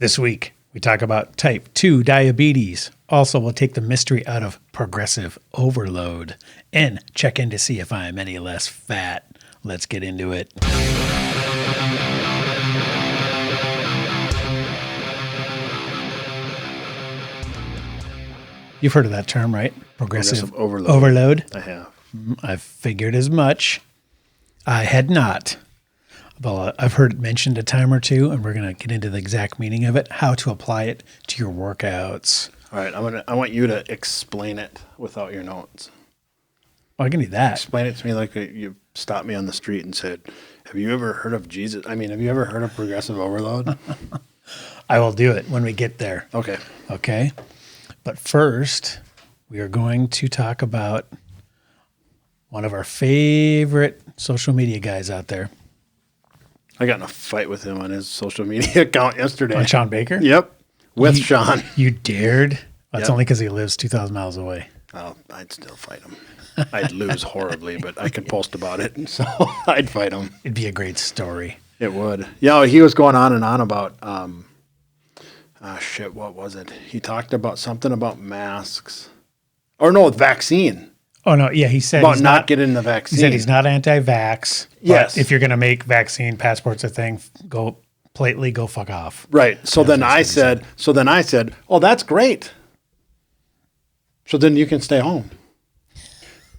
This week, we talk about type 2 diabetes. Also, we'll take the mystery out of progressive overload and check in to see if I am any less fat. Let's get into it. You've heard of that term, right? Progressive overload. I have. I figured as much. I had not. But I've heard it mentioned a time or two, and we're going to get into the exact meaning of it, how to apply it to your workouts. All right, I want you to explain it without your notes. Oh, I can do that. Explain it to me like you stopped me on the street and said, have you ever heard of Jesus? I mean, have you ever heard of progressive overload? I will do it when we get there. Okay. Okay. But first, we are going to talk about one of our favorite social media guys out there. I got in a fight with him on his social media account yesterday. On Sean Baker? Yep. With Sean. You dared? That's Yep. only because he lives 2,000 miles away. Oh, I'd still fight him. I'd lose horribly, but I could post about it, so I'd fight him. It'd be a great story. It would. Yeah, he was going on and on about, what was it? He talked about something about masks. Or no, vaccine. Oh, no, yeah, he said About he's not getting the vaccine. He said he's not anti-vax. Yes. But if you're going to make vaccine passports a thing, go fuck off. Right. So then I said, oh, that's great. So then you can stay home.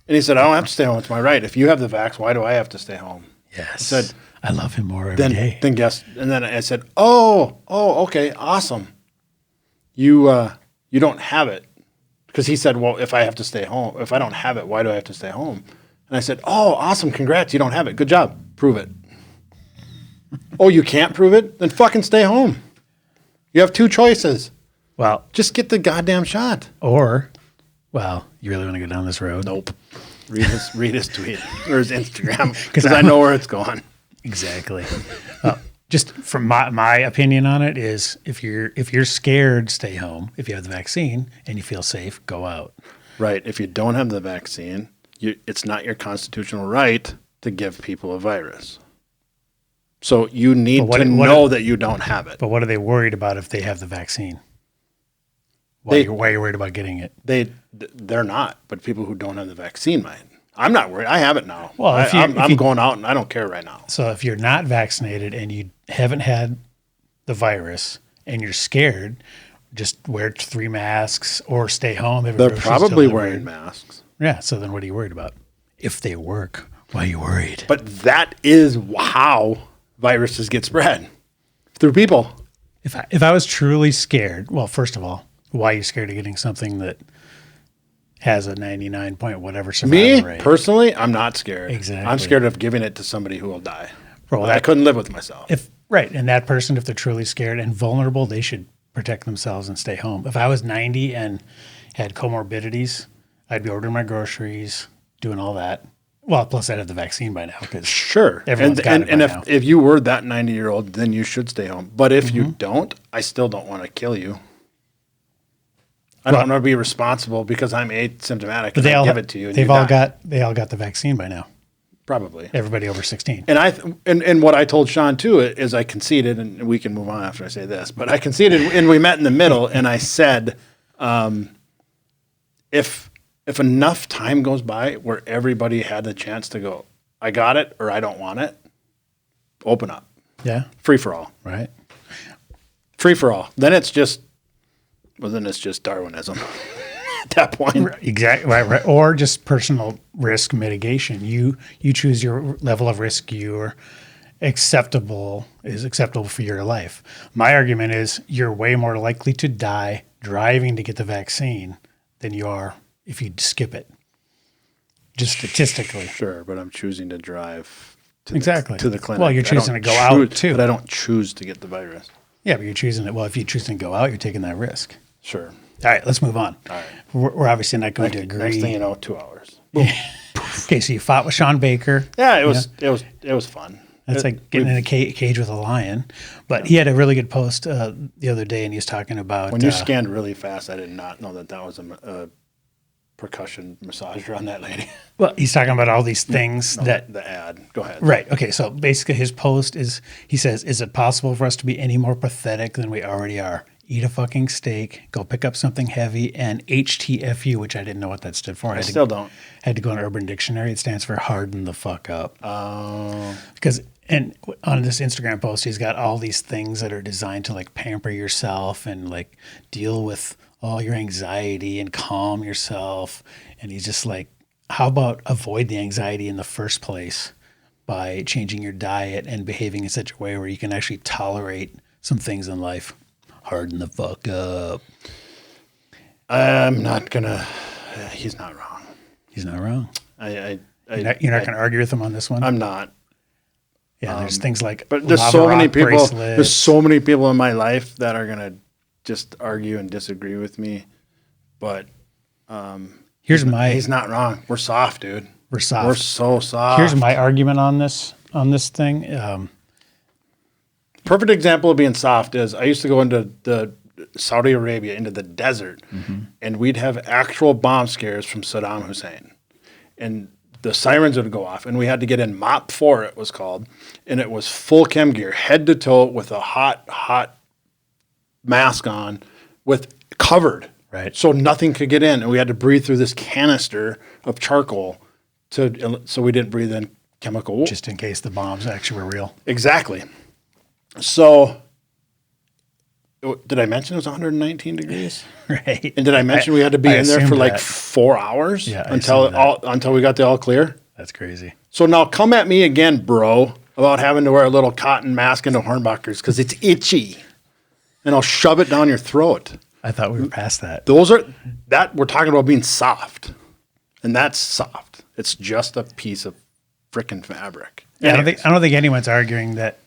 And he said, I don't have to stay home. It's my right. If you have the vax, why do I have to stay home? Yes. I said, I love him more every day. Then guess. And then I said, oh, okay, awesome. You don't have it. Because he said, well, if I have to stay home, if I don't have it, why do I have to stay home? And I said, oh, awesome, congrats, you don't have it. Good job. Prove it. Oh, you can't prove it? Then fucking stay home. You have two choices. Well, just get the goddamn shot. Or, well, you really want to go down this road? Nope. Read his tweet or his Instagram because I know where it's going. Exactly. Just from my opinion on it is if you're scared, stay home. If you have the vaccine and you feel safe, go out. Right. If you don't have the vaccine, it's not your constitutional right to give people a virus. So you need to know that you don't have it. But what are they worried about if they have the vaccine? Why are you worried about getting it? They're not, but people who don't have the vaccine might. I'm not worried. I have it now. Well, I'm going out and I don't care right now. So if you're not vaccinated and you haven't had the virus and you're scared, just wear 3 masks or stay home. They're probably wearing masks. Yeah. So then what are you worried about? If they work, why are you worried? But that is how viruses get spread, through people. If I was truly scared, well, first of all, why are you scared of getting something that has a 99 point whatever survival rate? Me, personally, I'm not scared. Exactly. I'm scared of giving it to somebody who will die. Well, I couldn't live with myself. And that person, if they're truly scared and vulnerable, they should protect themselves and stay home. If I was 90 and had comorbidities, I'd be ordering my groceries, doing all that. Well, plus I'd have the vaccine by now. Sure. Everyone's got it by now. If you were that 90-year-old, then you should stay home. But if you don't, I still don't want to kill you. I don't want to be responsible because I'm asymptomatic and I give it to you. And they all got the vaccine by now. Probably everybody over 16. And what I told Sean too is I conceded, and we can move on after I say this. But I conceded, and we met in the middle, and I said, if enough time goes by where everybody had the chance to go, I got it or I don't want it, open up. Yeah, free for all. Right. Free for all. Then it's just Darwinism at that point. Exactly. Right. Or just personal risk mitigation. You choose your level of risk is acceptable for your life. My argument is you're way more likely to die driving to get the vaccine than you are if you skip it. Just statistically. Sure, but I'm choosing to drive to the clinic. Well, you're choosing to go out too. But I don't choose to get the virus. Yeah, but you're choosing it. Well, if you're choosing to go out, you're taking that risk. Sure. All right, let's move on. All right. We're obviously not going to agree. Next thing you know, 2 hours. Okay, so you fought with Sean Baker. Yeah, it was fun. That's like getting in a cage with a lion. But he had a really good post the other day, and he was talking about when you scanned really fast. I did not know that was a percussion massager on that lady. Well, he's talking about all these things that. The ad. Go ahead. Right. Okay. So basically, his post is he says, "Is it possible for us to be any more pathetic than we already are? Eat a fucking steak, go pick up something heavy, and HTFU," which I didn't know what that stood for. I still don't. Had to go on Urban Dictionary. It stands for harden the fuck up. Oh. And on this Instagram post, he's got all these things that are designed to like pamper yourself and like deal with all your anxiety and calm yourself. And he's just like, how about avoid the anxiety in the first place by changing your diet and behaving in such a way where you can actually tolerate some things in life? Harden the fuck up. I'm not gonna. He's not wrong. He's not wrong. You're not going to argue with him on this one? I'm not. Yeah, there's things like but there's so many people. bracelets. There's so many people in my life that are gonna just argue and disagree with me. But he's not wrong. We're soft, dude. We're soft. We're so soft. Here's my argument on this thing. Perfect example of being soft is I used to go into the Saudi Arabia, into the desert, and we'd have actual bomb scares from Saddam Hussein. And the sirens would go off, and we had to get in MOP 4, it was called, and it was full chem gear, head to toe, with a hot mask on, with covered, right? So nothing could get in, and we had to breathe through this canister of charcoal so we didn't breathe in chemical. Just in case the bombs actually were real. Exactly. So, did I mention it was 119 degrees? Right. And did I mention we had to be in there for like 4 hours until we got the all clear? That's crazy. So now come at me again, bro, about having to wear a little cotton mask into Hornbuckers because it's itchy, and I'll shove it down your throat. I thought we were past that. We're talking about being soft, and that's soft. It's just a piece of frickin' fabric. Yeah, I don't think anyone's arguing that.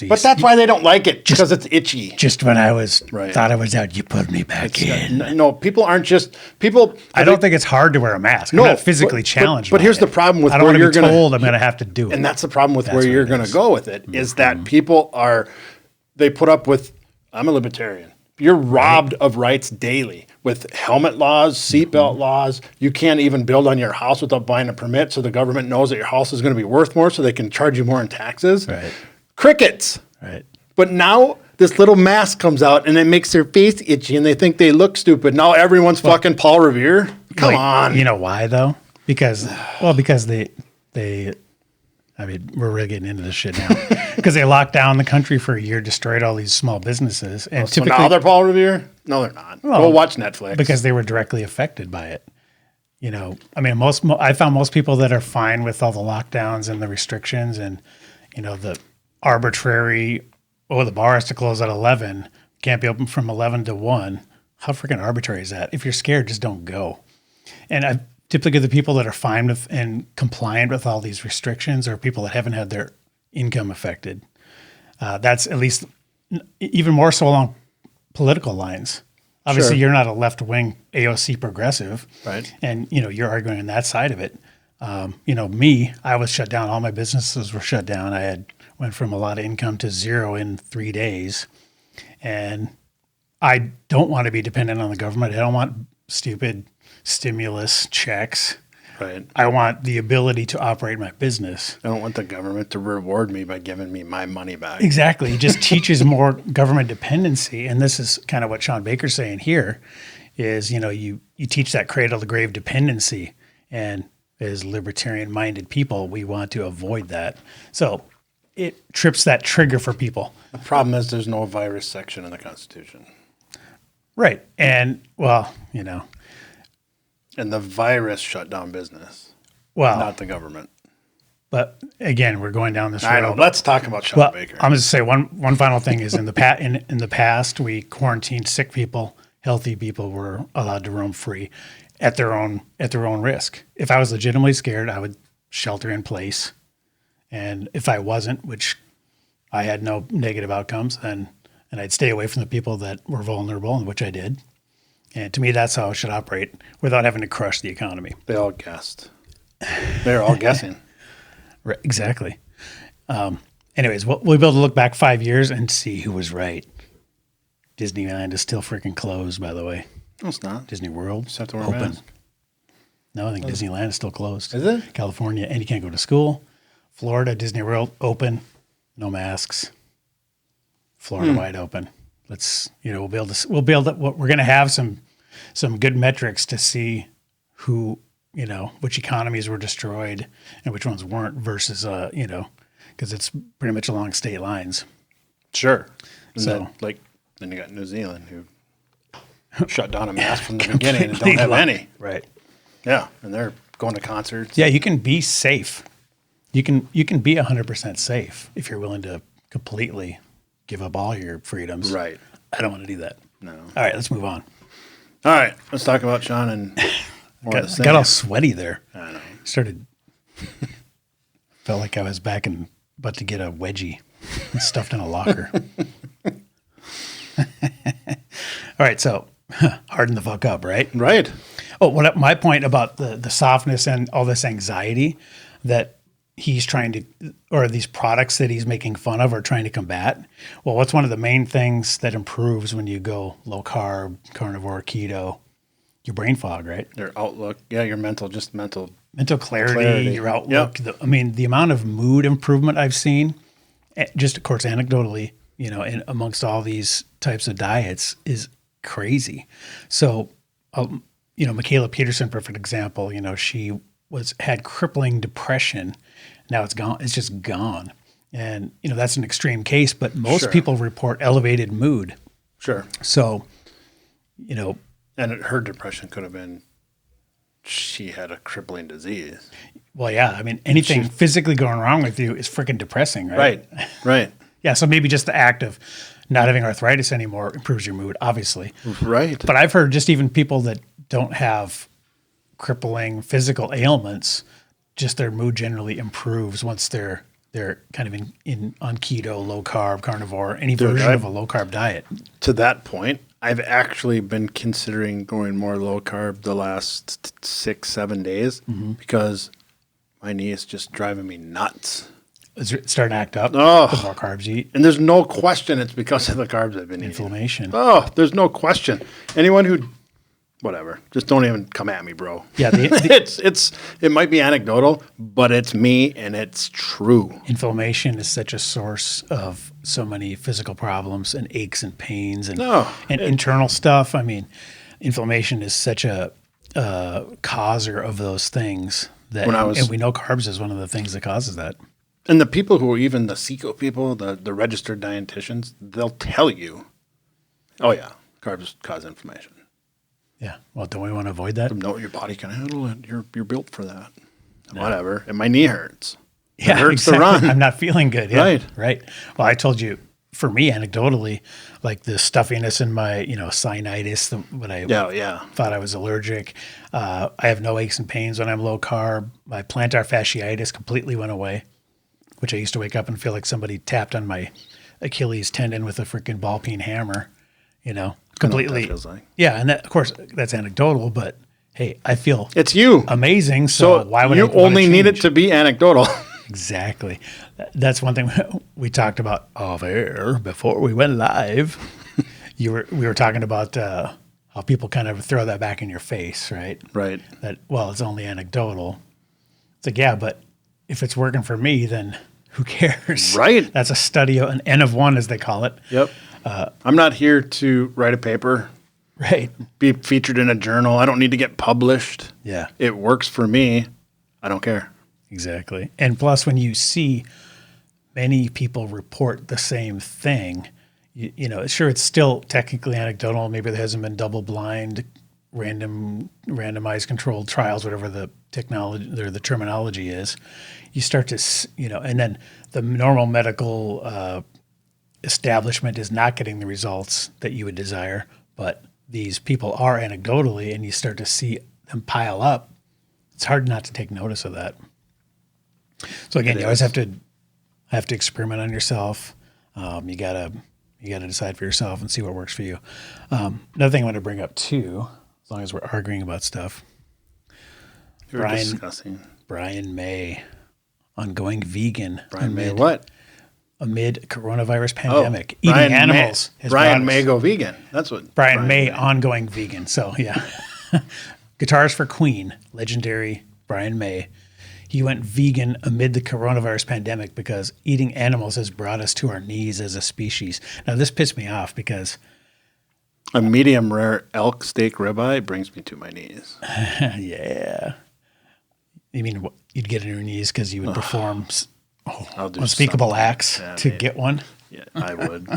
But that's why they don't like it, because it's itchy. Just when I thought I was out, you put me back in. No, people aren't just people. I don't think it's hard to wear a mask. I'm not physically challenged. But here's the problem with I don't where you're going to be told I'm going to have to do it. And that's the problem with where you're going to go with it, is that people they put up with, I'm a libertarian. You're robbed of rights daily with helmet laws, seatbelt laws. You can't even build on your house without buying a permit, so the government knows that your house is going to be worth more, so they can charge you more in taxes. Right. Crickets. Right. But now this little mask comes out and it makes their face itchy and they think they look stupid. Now everyone's fucking Paul Revere. Come on. You know why though? Because they I mean, we're really getting into this shit now. Because they locked down the country for a year, destroyed all these small businesses. And so now they're Paul Revere? No, they're not. Go watch Netflix. Because they were directly affected by it. You know, I mean, I found most people that are fine with all the lockdowns and the restrictions and, you know, the arbitrary, the bar has to close at 11, can't be open from 11 to 1. How freaking arbitrary is that? If you're scared, just don't go. And I typically the people that are fine with and compliant with all these restrictions are people that haven't had their income affected. That's at least even more so along political lines. Obviously, You're not a left-wing AOC progressive. Right. And, you know, you're arguing on that side of it. You know, me, I was shut down. All my businesses were shut down. I went from a lot of income to zero in 3 days. And I don't want to be dependent on the government. I don't want stupid stimulus checks. Right. I want the ability to operate my business. I don't want the government to reward me by giving me my money back. Exactly. It just teaches more government dependency. And this is kind of what Sean Baker's saying here is, you know, you teach that cradle to grave dependency. And as libertarian-minded people, we want to avoid that. So it trips that trigger for people. The problem is there's no virus section in the Constitution. Right. And, well, you know. And the virus shut down business. Well. Not the government. But, again, we're going down this road. I know. Let's talk about Sean Baker. I'm going to say one final thing is in the past, we quarantined sick people. Healthy people were allowed to roam free at their own risk. If I was legitimately scared, I would shelter in place. And if I wasn't, which I had no negative outcomes, and I'd stay away from the people that were vulnerable, which I did. And to me, that's how it should operate without having to crush the economy. They all guessed. They're all guessing. Right, exactly. Anyways, we'll be able to look back 5 years and see who was right. Disneyland is still freaking closed, by the way. No, it's not. Disney World Just have to wear open. a mask. No, I think Disneyland is still closed. Is it? California, and you can't go to school. Florida, Disney World, open, no masks. Florida wide open. We'll be able to. We're going to have some good metrics to see who, which economies were destroyed and which ones weren't versus, because it's pretty much along state lines. Sure. And So- then you got New Zealand who shut down a mask from the beginning and don't have any. Right. Yeah, and they're going to concerts. Yeah, you can be safe. You can be 100% safe if you're willing to completely give up all your freedoms. Right. I don't want to do that. No. All right, let's move on. All right, let's talk about Sean and more of the same. Got all sweaty there. I know. Felt like I was back and about to get a wedgie stuffed in a locker. All right, so harden the fuck up, right? Right. Oh, my point about the softness and all this anxiety that he's trying to, or these products that he's making fun of or trying to combat. Well, what's one of the main things that improves when you go low carb, carnivore, keto? Your brain fog, right? Your outlook. Yeah, your mental Mental clarity. Your outlook. Yep. The amount of mood improvement I've seen, just of course anecdotally, amongst all these types of diets is crazy. So, Michaela Peterson, perfect example. She had crippling depression. Now it's gone. It's just gone. And, that's an extreme case, but most Sure. people report elevated mood. Sure. So, And her depression could have been she had a crippling disease. well, yeah, I mean, anything physically going wrong with you is freaking depressing, right? Right. Yeah. So maybe just the act of not having arthritis anymore improves your mood, obviously. Right. But I've heard just even people that don't have crippling physical ailments, just their mood generally improves once they're kind of on keto, low carb, carnivore, any version of a low carb diet. To that point, I've actually been considering going more low carb the last 6-7 days because my knee is just driving me nuts. It's starting to act up. Oh. The more carbs you eat, And there's no question it's because of the carbs I've been eating. inflammation. Oh, there's no question. Anyone who, whatever, just don't even come at me, bro. Yeah, It might be anecdotal, but it's me and it's true. inflammation is such a source of so many physical problems and aches and pains and internal stuff. I mean, inflammation is such a causer of those things that, and we know carbs is one of the things that causes that. And the people who are even the CECO people, the registered dietitians, they'll tell you, oh yeah, carbs cause inflammation. Yeah. Well, don't we want to avoid that? No, your body can handle it. You're built for that. Whatever. And my knee hurts. Yeah, It hurts exactly. to run. I'm not feeling good. Yeah, Right. Right. Well, I told you, for me, anecdotally, like the stuffiness in my, sinusitis, when I thought I was allergic. I have no aches and pains when I'm low carb. My plantar fasciitis completely went away, which I used to wake up and feel like somebody tapped on my Achilles tendon with a freaking ball peen hammer, completely. that feels like. Yeah. And that, of course, that's anecdotal, but hey, I feel It's you. amazing. So why would you I wanna only need it change? to be anecdotal? Exactly. That's one thing we talked about off air before we went live. We were talking about how people kind of throw that back in your face, right? Right. That, well, it's only anecdotal. It's like, yeah, but if it's working for me, then who cares? Right. That's a study, an N of one, as they call it. Yep. I'm not here to write a paper, Right. be featured in a journal. I don't need to get published. Yeah. It works for me. I don't care. Exactly. And plus, when you see many people report the same thing, sure, it's still technically anecdotal. Maybe there hasn't been double-blind, randomized controlled trials, whatever the technology or the terminology is. You start to, and then the normal medical establishment is not getting the results that you would desire, but these people are anecdotally, and you start to see them pile up. It's hard not to take notice of that. So again, you always have to experiment on yourself. You gotta decide for yourself and see what works for you. Another thing I want to bring up too, as long as we're arguing about stuff, You're discussing. Brian May, ongoing vegan. Brian May what? Amid coronavirus pandemic, Brian eating animals. Brian May go vegan. That's what Brian May ongoing vegan. So yeah. Guitars for Queen, legendary Brian May. He went vegan amid the coronavirus pandemic because eating animals has brought us to our knees as a species. Now, this pissed me off because A medium rare elk steak ribeye brings me to my knees. yeah. You mean you'd get on your knees because you would perform I'll do unspeakable something. acts Yeah, to maybe. get one? Yeah, I would.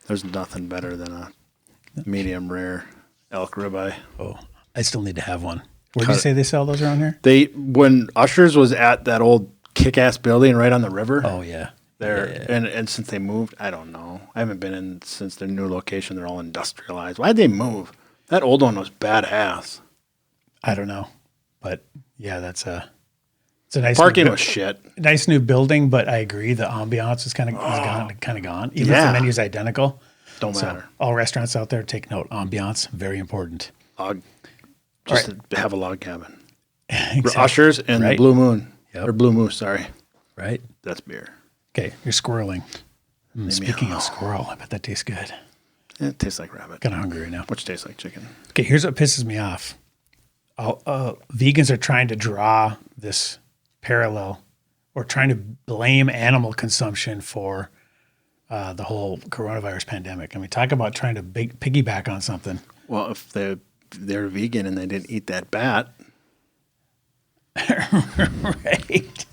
There's nothing better than a medium rare elk ribeye. Oh, I still need to have one. Where do you say they sell those around here? When Usher's was at that old kick-ass building right on the river. Oh, yeah. There, and since they moved, I don't know. I haven't been in since their new location. They're all industrialized. Why'd they move? That old one was badass. I don't know. But yeah, it's a nice Parking new, was shit. nice new building, but I agree the ambiance is kind of gone. Even if Yeah. the menu's identical. Don't So matter. all restaurants out there, take note. Ambiance, very important. Just to have a log cabin. Exactly. Usher's and the Right. Blue Moon. Yep. Or Blue Moose, sorry. Right? That's beer. Okay, you're squirreling. Speaking of squirrel, I bet that tastes good. It tastes like rabbit. Kind of hungry right now. Which tastes like chicken. Okay, here's what pisses me off. Vegans are trying to draw this parallel or trying to blame animal consumption for the whole coronavirus pandemic. I mean, talk about trying to piggyback on something. Well, if they're vegan and they didn't eat that bat, Right.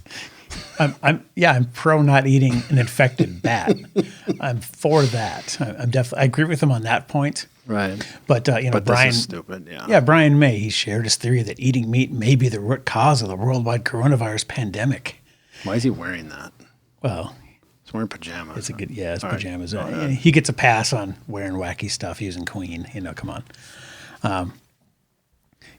I'm pro not eating an infected bat. I'm for that. I agree with him on that point. right? But But Brian, this is stupid. Yeah. yeah, Brian May, he shared his theory that eating meat may be the root cause of the worldwide coronavirus pandemic. Why is he wearing that? Well, He's wearing pajamas. it's a good, yeah, it's All right. pajamas. He gets a pass on wearing wacky stuff using Queen. Come on.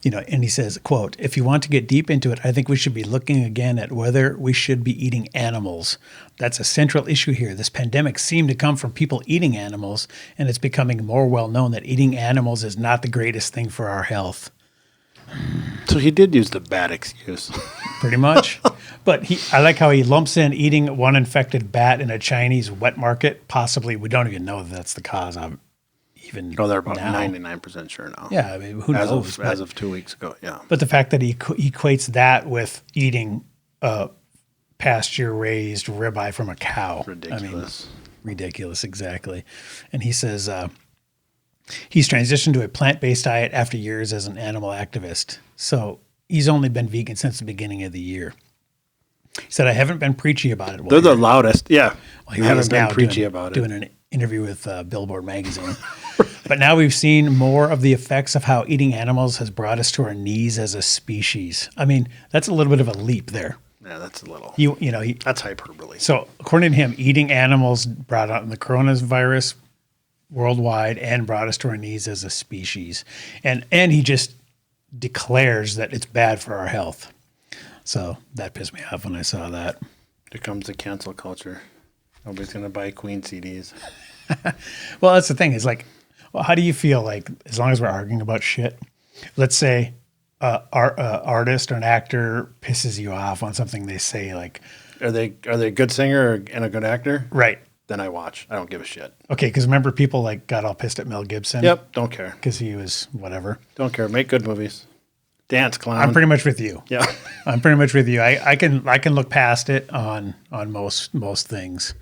And he says, quote, if you want to get deep into it, I think we should be looking again at whether we should be eating animals. That's a central issue here. This pandemic seemed to come from people eating animals, and it's becoming more well known that eating animals is not the greatest thing for our health. So he did use the bat excuse. Pretty much. But I like how he lumps in eating one infected bat in a Chinese wet market. Possibly, we don't even know that that's the cause of even Oh, they're about now. 99% sure now. Yeah, I mean, who knows? As of 2 weeks ago, yeah. But the fact that he equates that with eating pasture-raised ribeye from a cow. Ridiculous. I mean, ridiculous, exactly. And he says he's transitioned to a plant-based diet after years as an animal activist. So he's only been vegan since the beginning of the year. He said, I haven't been preachy about it. They're the loudest. Yeah. Well, he I haven't is been now preachy about it. doing an interview with Billboard magazine. But now we've seen more of the effects of how eating animals has brought us to our knees as a species. I mean, that's a little bit of a leap there. Yeah, that's a little. That's hyperbole. So according to him, eating animals brought on the coronavirus worldwide and brought us to our knees as a species. And he just declares that it's bad for our health. So that pissed me off when I saw that. Here comes the cancel culture. Nobody's going to buy Queen CDs. Well, that's the thing. Is like, well, how do you feel like as long as we're arguing about shit? Let's say artist or an actor pisses you off on something they say, like, Are they a good singer and a good actor? right? Then I watch. I don't give a shit. Okay, because remember people like got all pissed at Mel Gibson. Yep, don't care. Because he was whatever. Don't care. Make good movies. Dance, clown. I'm pretty much with you. Yeah. I'm pretty much with you. I can look past it on most things.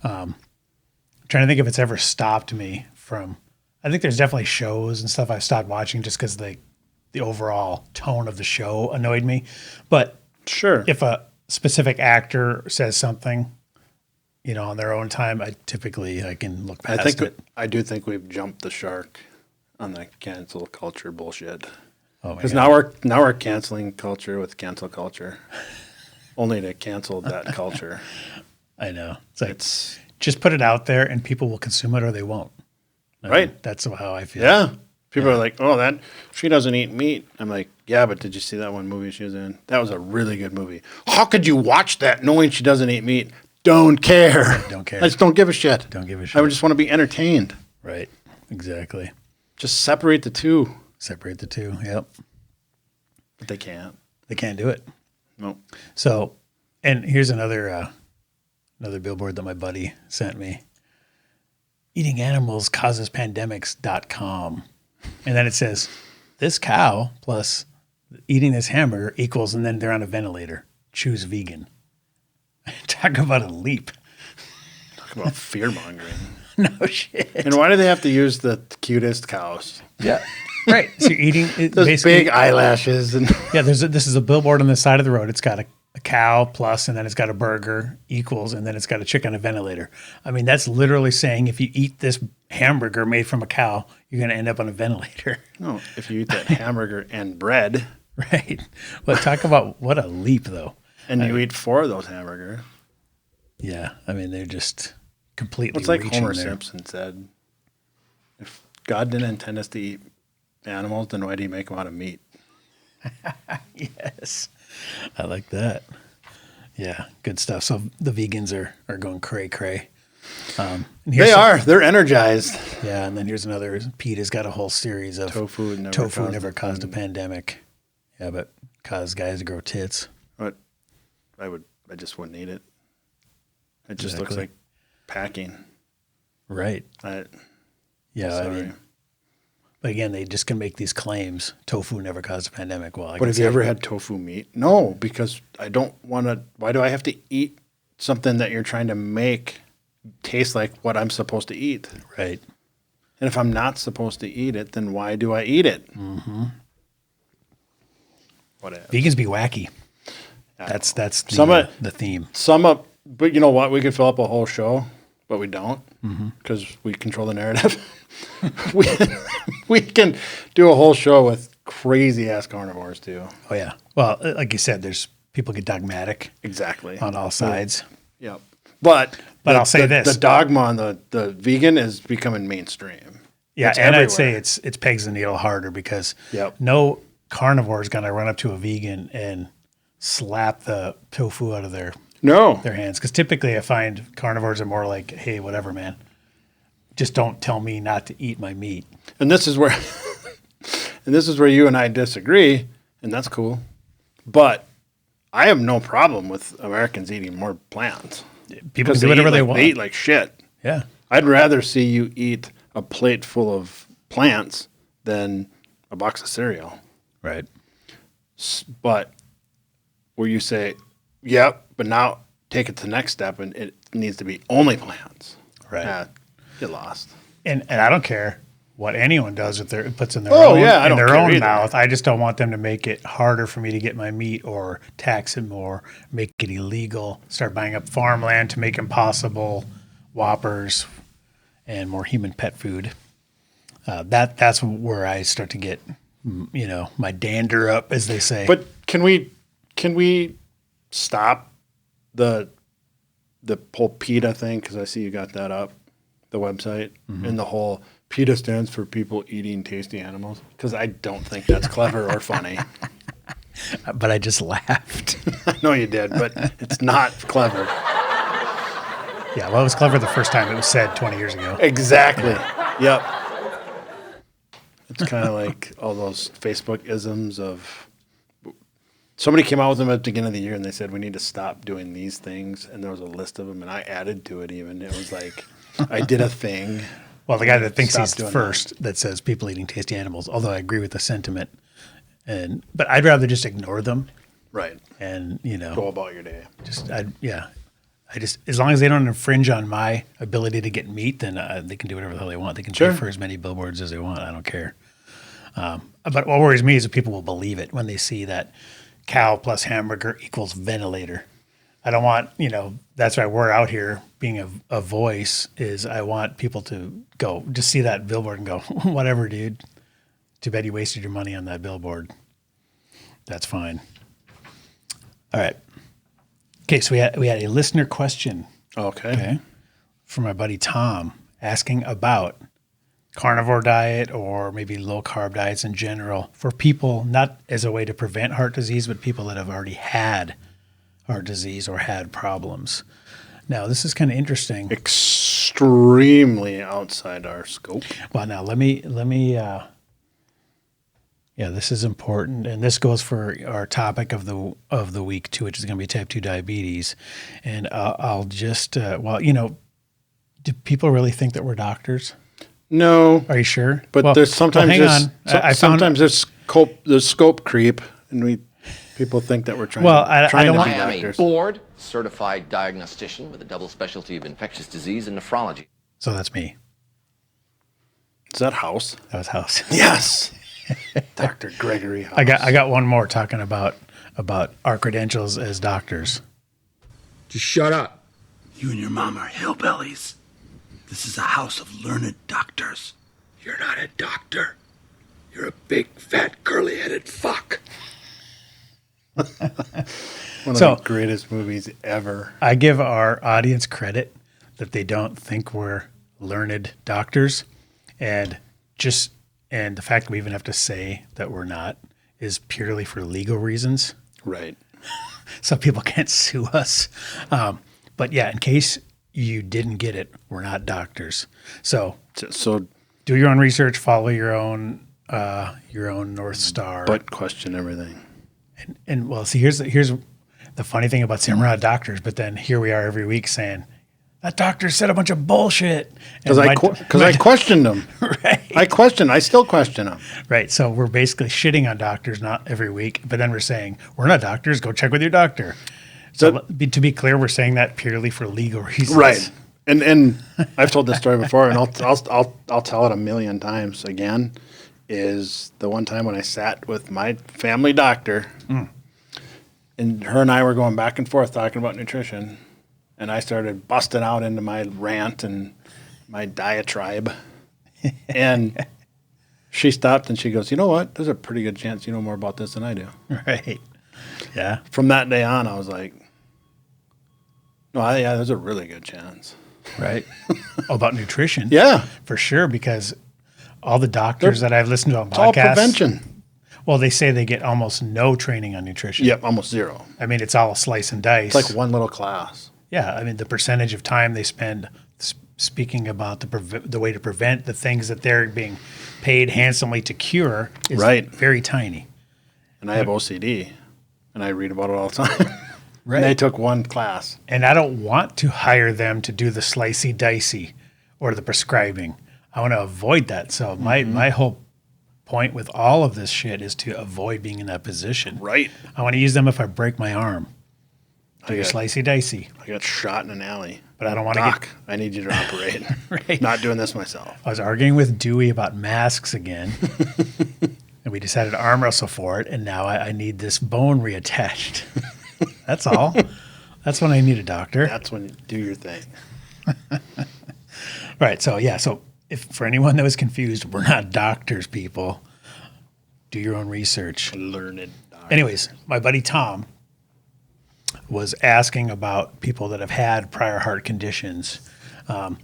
I'm trying to think if it's ever stopped me from. I think there's definitely shows and stuff I've stopped watching just because the overall tone of the show annoyed me. But Sure. if a specific actor says something, on their own time, I can look past it. I do think we've jumped the shark on the cancel culture bullshit. Oh my Because God. now we're canceling culture with cancel culture, only to cancel that culture. I know. It's like It's just put it out there and people will consume it or they won't. I mean, right. that's how I feel. Yeah. People are like, oh, that she doesn't eat meat. I'm like, yeah, but did you see that one movie she was in? That was a really good movie. How could you watch that knowing she doesn't eat meat? Don't care. Don't care. I just don't give a shit. Don't give a shit. I just want to be entertained. Right. Exactly. Just separate the two. Separate the two. Yep. But they can't. They can't do it. No. So, and here's another billboard that my buddy sent me. Eating animals causes pandemics.com. And then it says, this cow plus eating this hamburger equals, and then they're on a ventilator. Choose vegan. Talk about a leap. Talk about fear mongering. No shit. And why do they have to use the cutest cows? Yeah. Right. So you're eating Those big eyelashes and yeah. This is a billboard on the side of the road. It's got a cow plus, and then it's got a burger equals, and then it's got a chick on a ventilator. I mean, that's literally saying if you eat this hamburger made from a cow, you're going to end up on a ventilator. no, if you eat that hamburger and bread, Right. Well, talk about what a leap, though. and you eat 4 of those hamburgers. Yeah. I mean, they're just completely. It's like reaching Homer there. Simpson said, if God didn't intend us to eat animals, then why do you make them out of meat? Yes. I like that. Yeah. Good stuff. So the vegans are going cray cray. They are. They're energized. Yeah. And then here's another. PETA's got a whole series of Tofu never caused a pandemic. Yeah, but caused guys to grow tits. But I just wouldn't eat it. It just looks like packing. Right. Yeah. Sorry. I mean, but again, they just can make these claims. Tofu never caused a pandemic. Well, But have you ever had tofu meat? No, because I don't want to. Why do I have to eat something that you're trying to make taste like what I'm supposed to eat? Right. And if I'm not supposed to eat it, then why do I eat it? Mm-hmm. Whatever. Vegans be wacky. That's the theme. But you know what? We could fill up a whole show, but we don't because we control the narrative. we can do a whole show with crazy ass carnivores too. Oh yeah. Well, like you said, there's people get dogmatic Exactly. on all sides. Yep. But I'll say this: the dogma on the vegan is becoming mainstream. Yeah, It's and everywhere. I'd say it's pegs the needle harder because Yep. no carnivore is going to run up to a vegan and slap the tofu out of their No. hands. Because typically I find carnivores are more like, hey, whatever, man. Just don't tell me not to eat my meat. And this is where you and I disagree, and that's cool. But I have no problem with Americans eating more plants. People can do whatever they want. They eat like shit. Yeah. I'd rather see you eat a plate full of plants than a box of cereal. Right. But where you say, yep, but now take it to the next step and it needs to be only plants. Right. Get lost. And I don't care what anyone does with puts in their Oh, own, yeah, I in don't their care own either. mouth. I just don't want them to make it harder for me to get my meat or tax it more, make it illegal, start buying up farmland to make impossible Whoppers and more human pet food. That's where I start to get, my dander up, as they say. But can we stop the whole PETA thing? Because I see you got that up, the website, and the whole PETA stands for people eating tasty animals. Because I don't think that's clever or funny. But I just laughed. I know you did, but it's not clever. Yeah, well, it was clever the first time it was said 20 years ago. Exactly. Yep. It's kind of like all those Facebook isms of somebody came out with them at the beginning of the year and they said we need to stop doing these things, and there was a list of them and I added to it even. It was like I did a thing. Well, the guy that thinks Stop he's doing first that says people eating tasty animals, although I agree with the sentiment, but I'd rather just ignore them Right. and Go about your day. I just as long as they don't infringe on my ability to get meat, then they can do whatever the hell they want. They can pay for as many billboards as they want. I don't care. But what worries me is that people will believe it when they see that cow plus hamburger equals ventilator. I don't want, that's why we're out here being a voice is I want people to go just see that billboard and go, whatever, dude. Too bad you wasted your money on that billboard. That's fine. All right. Okay, so we had a listener question. Okay. From my buddy Tom asking about carnivore diet or maybe low carb diets in general for people, not as a way to prevent heart disease, but people that have already had heart disease or had problems. Now, this is kind of interesting. Extremely outside our scope. Well, now let me this is important, and this goes for our topic of the week too, which is going to be type 2 diabetes. And I'll just do people really think that we're doctors? No, Are you sure? but Well, there's sometimes hang there's on. I found, sometimes there's scope creep, and people think that we're trying Well, to, I trying don't to want- be I am a doctors. board certified diagnostician with a double specialty of infectious disease and nephrology. so that's me. Is that House? That was House. Yes, Dr. Gregory House. I got one more talking about our credentials as doctors. Just shut up. You and your mom are hillbillies. This is a house of learned doctors. You're not a doctor. You're a big, fat, curly-headed fuck. One of So- the greatest movies ever. I give our audience credit that they don't think we're learned doctors, and the fact that we even have to say that we're not is purely for legal reasons. Right. So people can't sue us. But yeah, in case you didn't get it, we're not doctors. So So, do your own research, follow your own North Star. but question everything. And well, see, here's the funny thing about saying we're not doctors, but then here we are every week saying that doctor said a bunch of bullshit. Because I questioned them. Right. I still question them. Right. So we're basically shitting on doctors, not every week, but then we're saying we're not doctors. Go check with your doctor. So to be clear, we're saying that purely for legal reasons. Right. And I've told this story before, and I'll tell it a million times again. Is the one time when I sat with my family doctor, and her and I were going back and forth talking about nutrition, and I started busting out into my rant and my diatribe, and she stopped and she goes, "You know what? There's a pretty good chance you know more about this than I do." Right. Yeah. From that day on, I was like, "No, yeah, there's a really good chance." Right. About nutrition. Yeah, For sure, because all the doctors that I've listened to on it's all podcasts, prevention. well, they say they get almost no training on nutrition. Yep, almost zero. I mean, it's all slice and dice. It's like one little class. Yeah, I mean, the percentage of time they spend speaking about the way to prevent the things that they're being paid handsomely to cure is Right. very tiny. And I have OCD, and I read about it all the time. Right. And they took one class. And I don't want to hire them to do the slicey dicey or the prescribing. I want to avoid that. So my whole point with all of this shit is to avoid being in that position. Right. I want to use them if I break my arm. I got, Slicey dicey. I got shot in an alley. But I don't want to Doc, I need you to operate. Right. Not doing this myself. I was arguing with Dewey about masks again. And we decided to arm wrestle for it. And now I need this bone reattached. That's all. That's when I need a doctor. That's when you do your thing. Right. So, yeah. So, if for anyone that was confused, we're not doctors, people. Do your own research. Learned doctor. Anyways, my buddy Tom was asking about people that have had prior heart conditions. I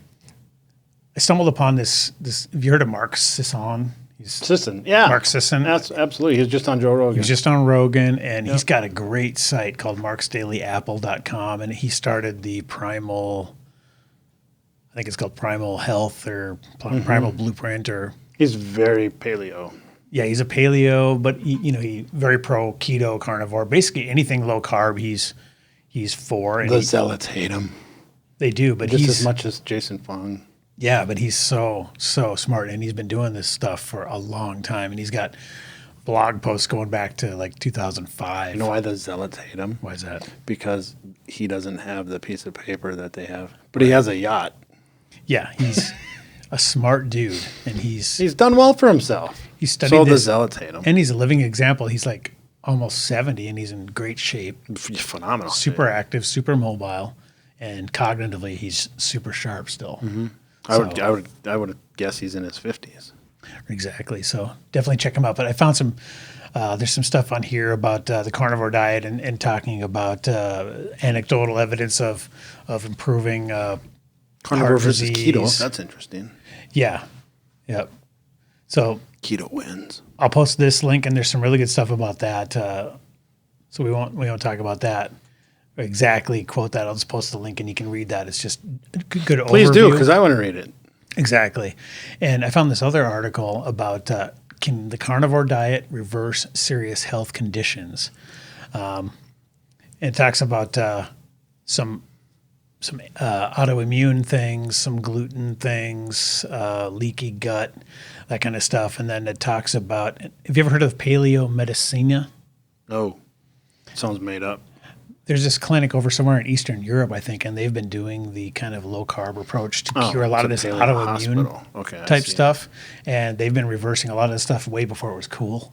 stumbled upon this. Have you heard of Mark Sisson? Sisson, yeah. Mark Sisson. That's absolutely. He was just on Joe Rogan. He was just on Rogan, and he's got a great site called marksdailyapple.com, and he started the Primal, I think it's called Primal Health or Primal Blueprint, or He's very paleo. yeah, he's a paleo, but he very pro keto, carnivore, basically anything low carb. He's for, and The zealots hate him they do, but just he's as much as Jason Fung. yeah, but he's so smart, and he's been doing this stuff for a long time, and he's got blog posts going back to like 2005. You know why the zealots hate him? Why is that? Because he doesn't have the piece of paper that they have. But he has a yacht. Yeah, he's a smart dude, and He's done well for himself. he studied So the this, zealots hate him. and he's a living example. He's like almost 70, and he's in great shape, Phenomenal. super active, super mobile, and cognitively he's super sharp still. I would guess he's in his 50s. Exactly. So definitely check him out. But I found some. There's some stuff on here about the carnivore diet and talking about anecdotal evidence of improving Carnivore heart versus disease. keto. That's interesting. Yeah. Yep. So Keto wins. I'll post this link, and there's some really good stuff about that. So we won't talk about that exactly. Quote that. I'll just post the link, and you can read that. It's just a good Please overview. do, because I want to read it. Exactly. And I found this other article about can the carnivore diet reverse serious health conditions? It talks about some autoimmune things, some gluten things, leaky gut, that kind of stuff. And then it talks about, have you ever heard of paleo medicina? No, sounds made up. There's this clinic over somewhere in Eastern Europe, I think, and they've been doing the kind of low carb approach to cure a lot of it's this a paleo autoimmune hospital. Okay, I type see. stuff. And they've been reversing a lot of this stuff way before it was cool,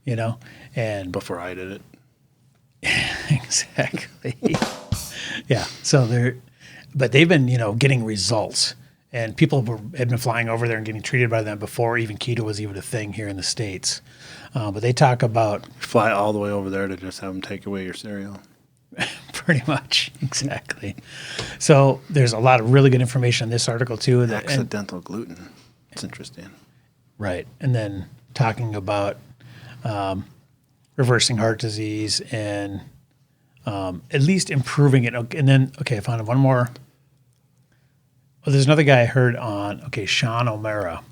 you know? And Before I did it. exactly. Yeah. So but they've been, getting results, and people had been flying over there and getting treated by them before even keto was even a thing here in the States. But they talk about Fly all the way over there to just have them take away your cereal. pretty much exactly. So there's a lot of really good information in this article too. Accidental gluten. It's interesting. Right. And then talking about reversing heart disease and at least improving it. And then, I found one more. Well, there's another guy I heard on, Sean O'Mara.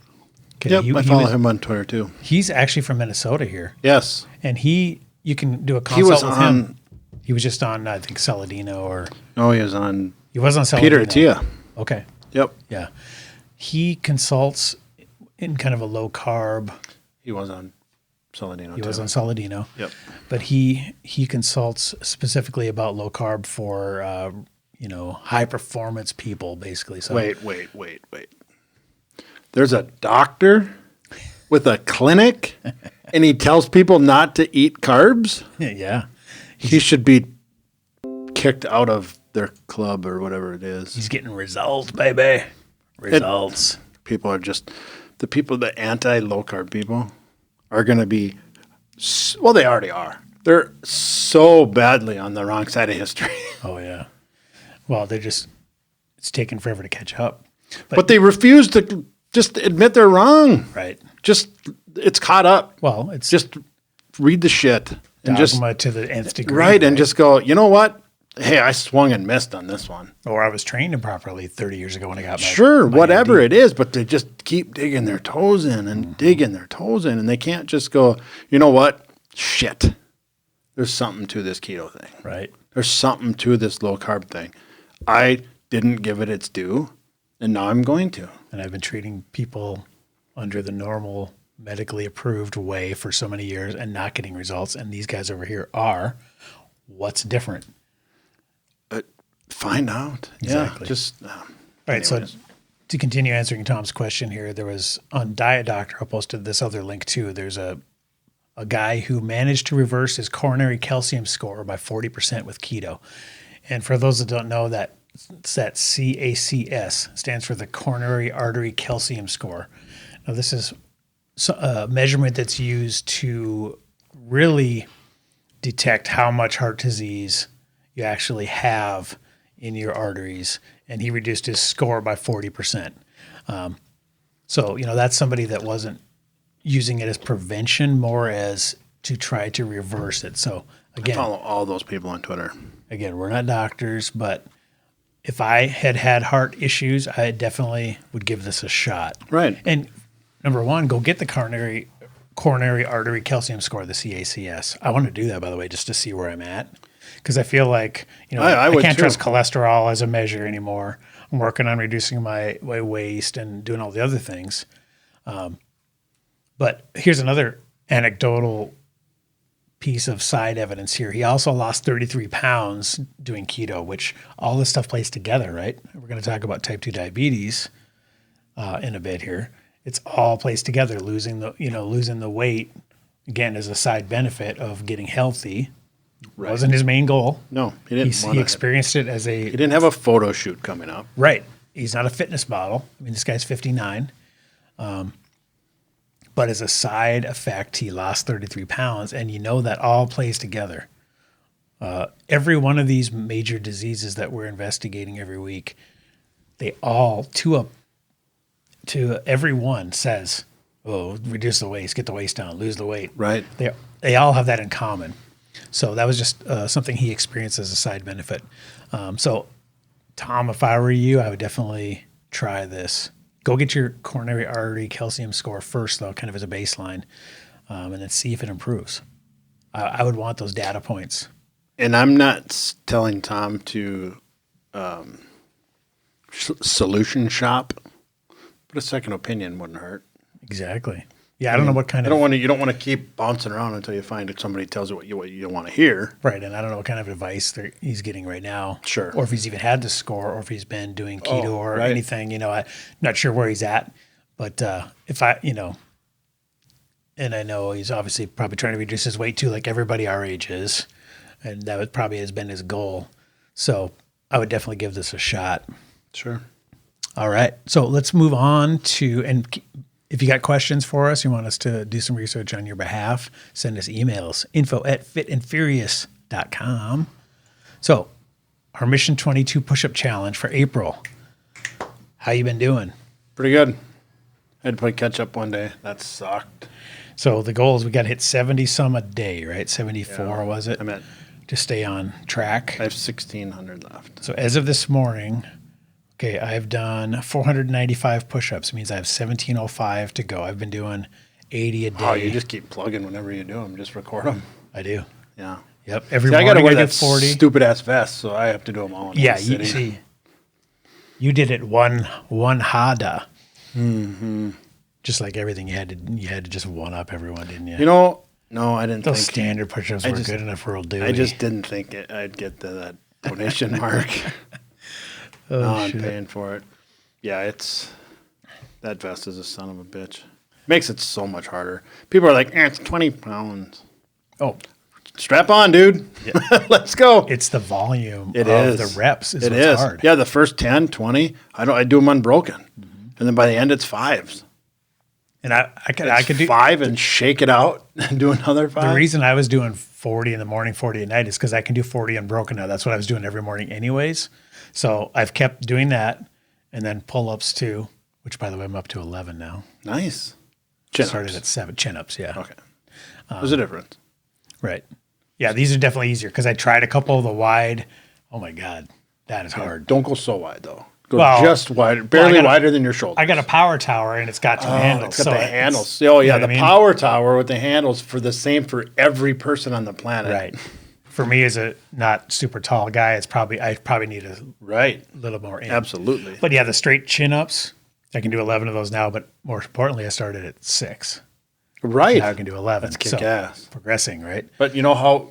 Okay, Yep, I follow him on Twitter too. He's actually from Minnesota here. Yes. And you can do a consult He was with on, him. He was just on, I think, Saladino or. oh, he was on He was on Saladino. Peter Attia. Okay. Yep. Yeah. He consults in kind of a low carb. He was on Saladino He too. was on Saladino. Yep. But he consults specifically about low carb for high performance people, basically. So Wait. There's a doctor with a clinic and he tells people not to eat carbs? yeah, He should be kicked out of their club or whatever it is. he's getting results, baby. Results. People are just, the anti-low carb people are going to be, well, they already are. They're so badly on the wrong side of history. Oh yeah. Well, it's taking forever to catch up. But they refuse to just admit they're wrong. Right. Just, it's caught up. Well, it's Just read the shit. And just, dogma to the nth degree. right, and just go, you know what? Hey, I swung and missed on this one. Or I was trained improperly 30 years ago when I got my Sure, my whatever MD. it is, but they just keep digging their toes in and digging their toes in, and they can't just go, you know what? Shit. There's something to this keto thing. Right. There's something to this low carb thing. I didn't give it its due, and now I'm going to. And I've been treating people under the normal medically approved way for so many years and not getting results. And these guys over here are. What's different? Find out. Exactly. Yeah, just All right. So to continue answering Tom's question here, there was on Diet Doctor, I posted this other link too. There's a guy who managed to reverse his coronary calcium score by 40% with keto. And for those that don't know, it's that CACS, stands for the coronary artery calcium score. Now, this is a measurement that's used to really detect how much heart disease you actually have in your arteries. And he reduced his score by 40%. So, that's somebody that wasn't using it as prevention, more as to try to reverse it. So again, follow all those people on Twitter. we're not doctors, but if I had heart issues, I definitely would give this a shot. Right. And number one, go get the coronary artery calcium score, the CACS. I want to do that, by the way, just to see where I'm at. Because I feel like, I would can't too. trust cholesterol as a measure anymore. I'm working on reducing my waist and doing all the other things. But here's another anecdotal piece of side evidence here. He also lost 33 pounds doing keto, which all this stuff plays together, right? We're going to talk about type 2 diabetes in a bit here. It's all plays together. Losing the weight, again, is a side benefit of getting healthy. Right. Wasn't his main goal. No, he didn't. He experienced it as He didn't have a photo shoot coming up. right. He's not a fitness model. I mean, this guy's 59. But as a side effect, he lost 33 pounds, and that all plays together. Every one of these major diseases that we're investigating every week, they all, to everyone says, oh, reduce the waist, get the waist down, lose the weight. Right. They all have that in common. So that was just something he experienced as a side benefit. So, Tom, if I were you, I would definitely try this. Go get your coronary artery calcium score first, though, kind of as a baseline, and then see if it improves. I would want those data points. And I'm not telling Tom to solution shop, but a second opinion wouldn't hurt. Exactly. Yeah, I don't know what kind You of don't want to keep bouncing around until you find that somebody tells you what you want to hear. right, and I don't know what kind of advice he's getting right now. Sure. Or if he's even had the score, or if he's been doing keto or right. anything. I'm not sure where he's at, but if I, and I know he's obviously probably trying to reduce his weight too, like everybody our age is, and that would probably has been his goal. So I would definitely give this a shot. Sure. All right, so let's move on to and. If you got questions for us, you want us to do some research on your behalf, send us emails, info@fitandfurious.com. So our Mission 22 push-up challenge for April. How you been doing? Pretty good. I had to play catch up one day. That sucked. So the goal is we got to hit 70 some a day, right? 74 was it? I'm at, To stay on track. I have 1,600 left. So as of this morning, okay, I've done 495 push-ups. It means I have 1,705 to go. I've been doing 80 a day. Oh, you just keep plugging whenever you do them. Just record them. I do. Yeah. Yep. Every See, I got morning to wear do that 40. stupid ass vest, so I have to do them all. In Yeah, one you sitting. see, you did it one hada. Mm-hmm. Just like everything, you had to just one up everyone, didn't you? No, I didn't Those think. standard push-ups were good enough for old dude. I just didn't think I'd get to that donation mark. Now I'm paying for it. Yeah, that vest is a son of a bitch. Makes it so much harder. People are like, it's 20 pounds. Oh, strap on, dude. Yeah. Let's go. It's the volume It of is. the reps is It what's is. hard. Yeah, the first 10, 20, I do them unbroken. Mm-hmm. And then by the end, it's 5s. And I could do 5 and shake it out and do another 5. The reason I was doing 40 in the morning, 40 at night is because I can do 40 unbroken now. That's what I was doing every morning anyways. So I've kept doing that. And then pull-ups too, which by the way, I'm up to 11 now. Nice. Chin-ups. Started at 7. Chin-ups, yeah. Okay. There's a difference. Right. Yeah, these are definitely easier because I tried a couple of the wide. Oh my God, that is hard. Don't go so wide though. Go Well, just wide, barely wider than your shoulders. I got a power tower and it's got two handles. It's got the it's- handles. Oh yeah, you know the what I mean? power tower with the handles for the same for every person on the planet. Right. For me as a not super tall guy, I probably need a Right. little more in. Absolutely. But yeah, the straight chin ups, I can do 11 of those now. But more importantly, I started at 6. Right. Now I can do 11. That's kick ass. Progressing, right? But you know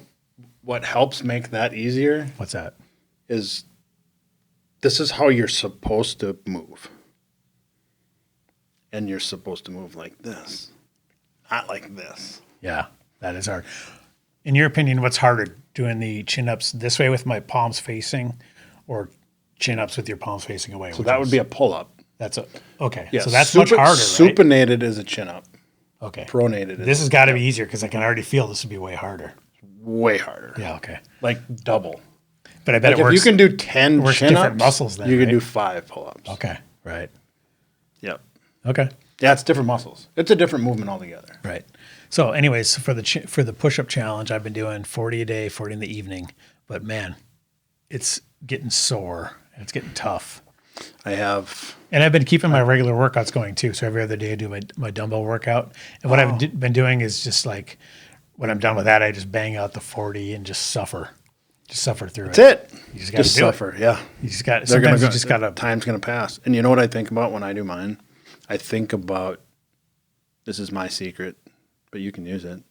what helps make that easier What's that? is this is how you're supposed to move. And you're supposed to move like this, not like this. Yeah, that is hard. In your opinion, what's harder, doing the chin ups this way with my palms facing, or chin ups with your palms facing away? So that would be a pull up. Okay. Yeah. So that's much harder, right? Supinated is a chin up. Okay. Pronated. This has got to be easier because I can already feel this would be way harder. Way harder. Yeah. Okay. Like double. But I bet Like it works. if you can do 10 works chin-ups, different muscles then, you can right? do 5 pull-ups. Okay. Right. Yep. Okay. Yeah, it's different muscles. It's a different movement altogether. Right. So, anyways, for the push-up challenge, I've been doing 40 a day, 40 in the evening. But man, it's getting sore and it's getting tough. And I've been keeping my regular workouts going too. So every other day I do my dumbbell workout. And what I've been doing is just like when I'm done with that, I just bang out the 40 and just suffer. Just suffer through That's it. You just got to do suffer. it. Yeah. You just got. They're Sometimes gonna you just got to. Time's going to pass. And you know what I think about when I do mine? I think about, this is my secret, but you can use it.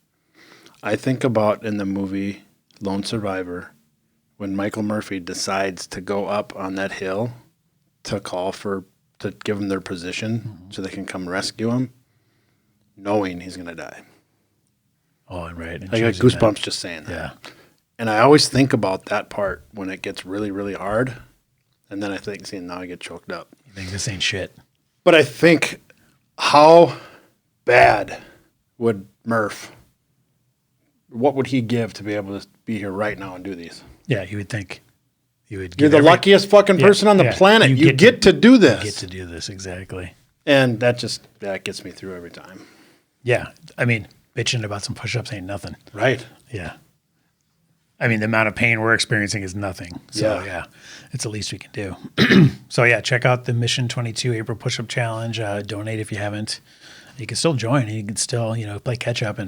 I think about in the movie Lone Survivor when Michael Murphy decides to go up on that hill to give them their position so they can come rescue him, knowing he's going to die. Oh, right. I got goosebumps just saying that. Yeah. And I always think about that part when it gets really, really hard. And then I think, see, now I get choked up. You think this ain't shit? But I think, how bad would Murph, what would he give to be able to be here right now and do these? Yeah, you would think. You're the luckiest fucking person on the planet. You get to do this. You get to do this, exactly. And that gets me through every time. Yeah. I mean, bitching about some push-ups ain't nothing. Right. Yeah. I mean, the amount of pain we're experiencing is nothing. So, Yeah. yeah, it's the least we can do. So, yeah, check out the Mission 22 April Push-Up Challenge. Donate if you haven't. You can still join. You can still, play catch-up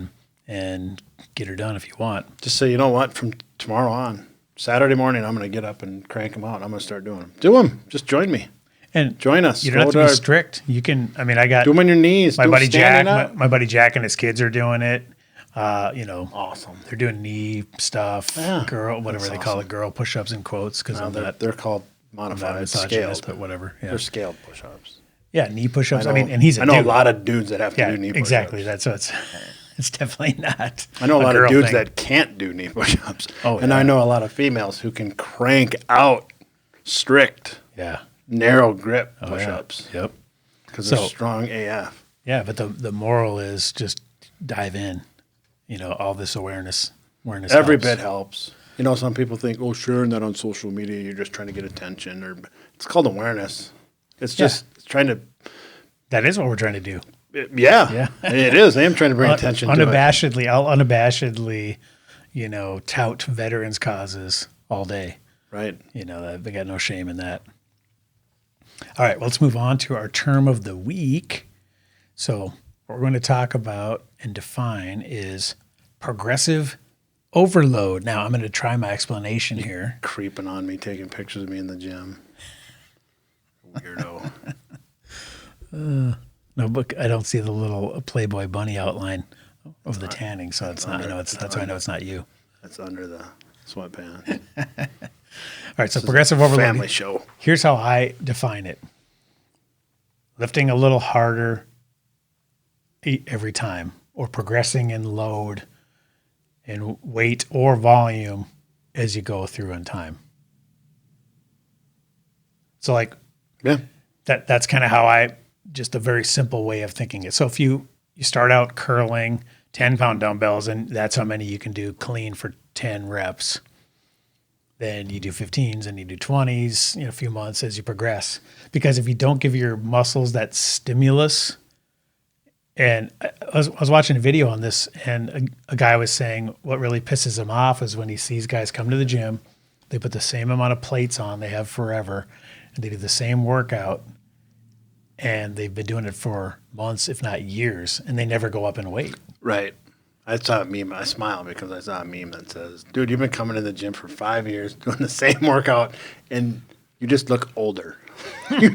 and get her done if you want. Just say, you know what, from tomorrow on, Saturday morning, I'm going to get up and crank them out. I'm going to start doing them. Do them. Just join me. And Join us. You don't have to be strict. You can. I mean, I got do them on your knees. my Do 'em buddy Jack. standing up. My buddy Jack and his kids are doing it. Awesome. They're doing knee stuff. Yeah, Girl, whatever that's they call awesome. it, girl push-ups in quotes because No, they're called I'm not modified, misogynist, scaled. but whatever. Yeah. They're scaled push-ups. Yeah, knee push-ups. I know- mean, and he's a I know dude. a lot of dudes that have to Yeah, do knee push-ups. exactly. That's what it's. It's definitely not. I know a lot of girl dudes thing. that can't do knee push-ups. Oh, and yeah. I know a lot of females who can crank out strict, Yeah. narrow grip Oh, yeah. push-ups Yep. because they're So- strong AF. Yeah, but the moral is just dive in. All this awareness. Every helps. bit helps. Some people think, oh, sharing that on social media, you're just trying to get attention. Or it's called awareness. It's just trying to. That is what we're trying to do. Yeah, it is. I am trying to bring attention to it. I'll unabashedly, tout veterans' causes all day. Right. They got no shame in that. All right, well, let's move on to our term of the week. So what we're going to talk about and define is progressive overload. Now, I'm going to try my explanation here. Creeping on me, taking pictures of me in the gym. Weirdo. No, but I don't see the little Playboy bunny outline of the tanning, so it's not. That's why I know it's not you. That's under the sweatpants. All right, so progressive overload. Family show. Here's how I define it: lifting a little harder every time, or progressing in load, in weight or volume as you go through in time. So, like, Yeah. that's kind of how just a very simple way of thinking it. So if you start out curling 10-pound dumbbells, and that's how many you can do clean for 10 reps, then you do 15s and you do 20s, a few months as you progress. Because if you don't give your muscles that stimulus, and I was watching a video on this, and a guy was saying what really pisses him off is when he sees guys come to the gym, they put the same amount of plates on they have forever, and they do the same workout, and they've been doing it for months, if not years, and they never go up in weight. Right. I saw a meme. I smile because I saw a meme that says, dude, you've been coming to the gym for 5 years doing the same workout and you just look older. you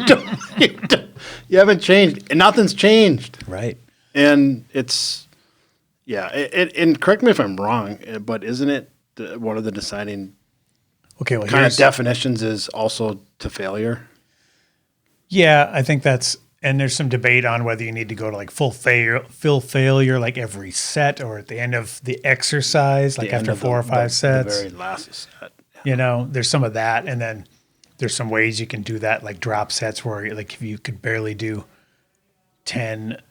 haven't changed. And nothing's changed. Right. And it's, and correct me if I'm wrong, but isn't it one of the deciding Okay. Well, kind of definitions is also to failure? Yeah, I think and there's some debate on whether you need to go to like full failure, like every set, or at the end of the exercise, like The end after of 4 or 5 sets. The very last set. There's some of that, and then there's some ways you can do that, like drop sets, where like if you could barely do 10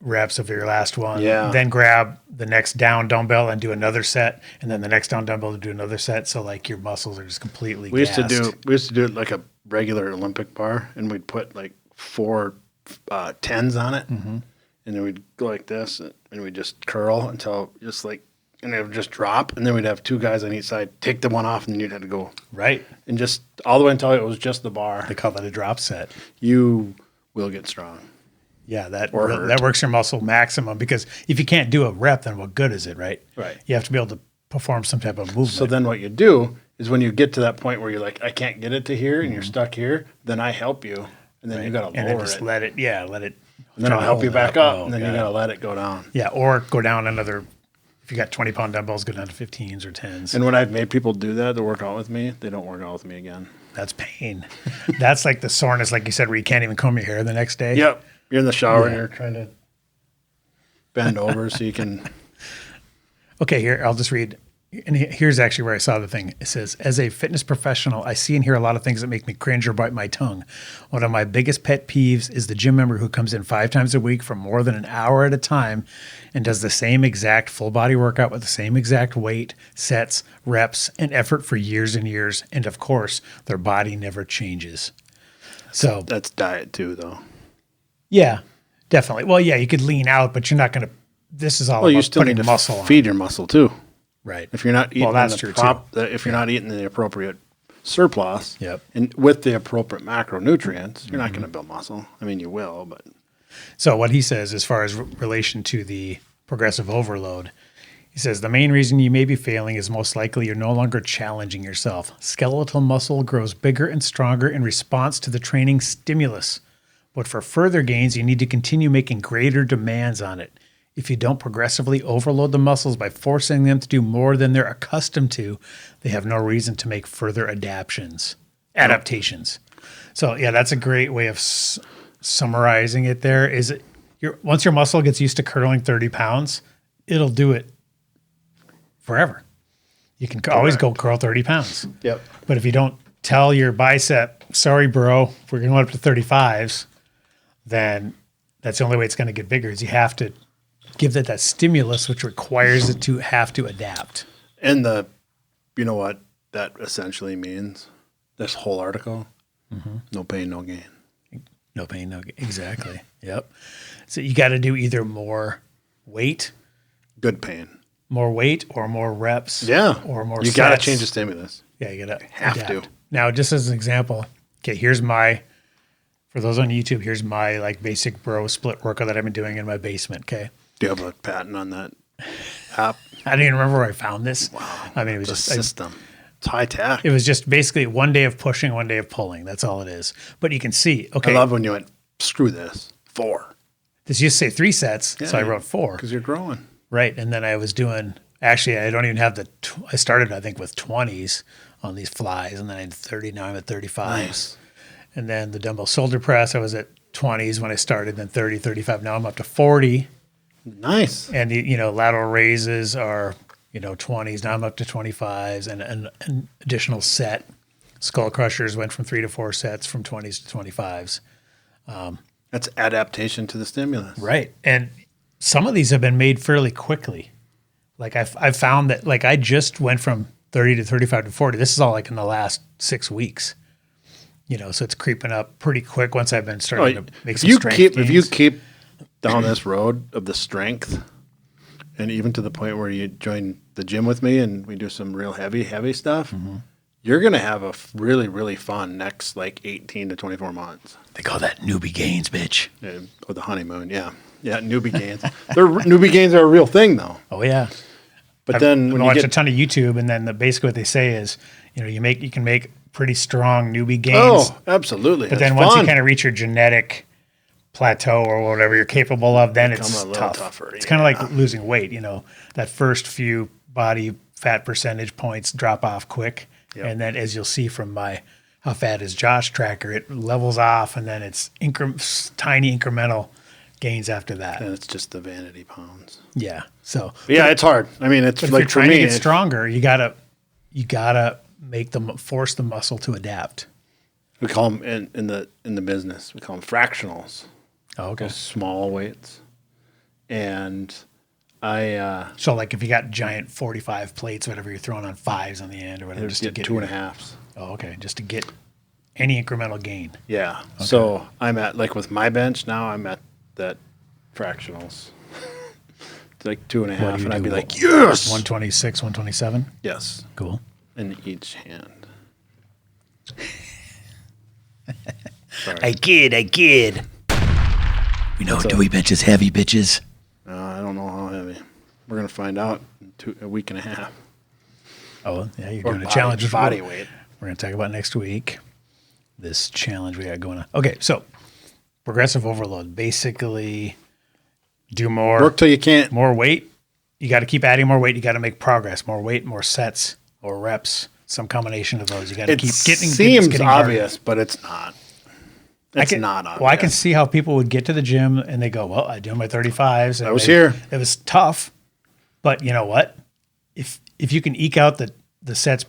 reps of your last one, then grab the next down dumbbell and do another set, and then the next down dumbbell to do another set. So like your muscles are just completely We used to gassed. do it like a regular Olympic bar, and we'd put like 4 tens on it, and then we'd go like this, and we'd just curl until and it would just drop, and then we'd have 2 guys on each side take the one off, and then you'd have to go Right. and just all the way until it was just the bar. They call that a drop set. You will get strong. Yeah, that hurt. works your muscle maximum, because if you can't do a rep, then what good is it, right? Right. You have to be able to perform some type of movement. So then what you do is when you get to that point where you're like, I can't get it to here, and you're stuck here, then I help you, and then you got to and then lower just it. let it. And then I'll help you back up, up, and then you got to let it go down. Yeah, or go down another. If you got 20-pound dumbbells, go down to 15s or 10s. And when I've made people do that to work out with me, they don't work out with me again. That's pain. That's like the soreness, like you said, where you can't even comb your hair the next day. Yep. You're in the shower and you're trying to bend over so you can. Okay, here, I'll just read. And here's actually where I saw the thing. It says, as a fitness professional, I see and hear a lot of things that make me cringe or bite my tongue. One of my biggest pet peeves is the gym member who comes in 5 times a week for more than an hour at a time and does the same exact full body workout with the same exact weight, sets, reps, and effort for years and years. And of course, their body never changes. So That's diet too, though. yeah, definitely. Well, yeah, you could lean out, but you're not going to. This is all Well, about you still putting need to muscle on. feed your muscle too. Right. If you're not eating that's the true, too. if you're not eating the appropriate surplus, Yep. and with the appropriate macronutrients, you're not going to build muscle. I mean, you will, but So what he says, as far as relation to the progressive overload, He says, the main reason you may be failing is most likely you're no longer challenging yourself. Skeletal muscle grows bigger and stronger in response to the training stimulus. But for further gains, you need to continue making greater demands on it. If you don't progressively overload the muscles by forcing them to do more than they're accustomed to, they have no reason to make further adaptations. So yeah, that's a great way of summarizing it there. Is it once your muscle gets used to curling 30 pounds, it'll do it forever. You can always go curl 30 pounds. Yep. But if you don't tell your bicep, sorry, bro, we're going up to 35s, then that's the only way it's going to get bigger is you have to give it that stimulus, which requires it to have to adapt. And you know what that essentially means? This whole article, no pain, no gain. No pain, no gain. Exactly. Yep. So you got to do either more weight, Good pain. or more reps. Yeah. Or more You got to sets. change the stimulus. Yeah, you got to Have to. Now, just as an example, okay, for those on YouTube, here's my like basic bro split workout that I've been doing in my basement, okay? Do you have a patent on that app? I don't even remember where I found this. Wow. I mean, it was The just system. It's high tech. it was just basically 1 day of pushing, 1 day of pulling. That's all it is. But you can see, okay, I love when you went, screw this. 4. this used to say 3 sets, so I wrote 4. Because you're growing. Right. And then I was doing, actually, I don't even have I started, I think, with 20s on these flies, and then I had 30. Now I'm at 35s. Nice. And then the dumbbell shoulder press, I was at 20s when I started, then 30, 35. Now I'm up to 40. Nice. And the, lateral raises are, 20s. Now I'm up to 25s and an additional set. Skull crushers went from 3 to 4 sets from 20s to 25s. That's adaptation to the stimulus. Right. And some of these have been made fairly quickly. Like I've found that like I just went from 30 to 35 to 40. This is all like in the last 6 weeks. So it's creeping up pretty quick once I've been starting to make some strength gains. If you keep down this road of the strength, and even to the point where you join the gym with me and we do some real heavy stuff, you're going to have a really, really fun next like 18 to 24 months. They call that newbie gains, bitch. Or the honeymoon, yeah. Yeah, newbie gains. Newbie gains are a real thing, though. Oh yeah. But then I've when you watched get a ton of YouTube, and then basically what they say is, you can make pretty strong newbie gains. oh, absolutely. But then once you kind of reach your genetic plateau or whatever you're capable of, then Become it's a little tough. tougher, It's kind of like losing weight. That first few body fat percentage points drop off quick, Yep. and then as you'll see from my How Fat Is Josh tracker, it levels off, and then it's tiny incremental gains after that. and it's just the vanity pounds. Yeah. So Yeah, it's hard. I mean, it's but if like you're for trying me, to get stronger, you gotta force the muscle to adapt. we call them in the business, we call them fractionals. Oh, okay. Small weights. And So like if you got giant 45 plates, whatever, you're throwing on 5s on the end or whatever, just to get get 2.5s. Oh, okay. Just to get any incremental gain. Yeah. So I'm at, like with my bench now, I'm at that fractionals. It's like 2.5. And I'd be like, yes! 126, 127. Yes. Cool. In each hand. I kid. We know Dewey bench is heavy, bitches. I don't know how heavy. We're going to find out in a week and a half. Oh, yeah, you're Or doing a challenge. body weight. We're going to talk about next week. This challenge we got going on. Okay, so progressive overload. Basically, do more. Work till you can't. More weight. You got to keep adding more weight. You got to make progress. More weight, more sets, or reps. Some combination of those. You got to keep getting. Seems getting obvious, but it's not. It's not obvious. Well, I can see how people would get to the gym and they go, "Well, I do my 35s." And I was here. It was tough, but you know what? If you can eke out the sets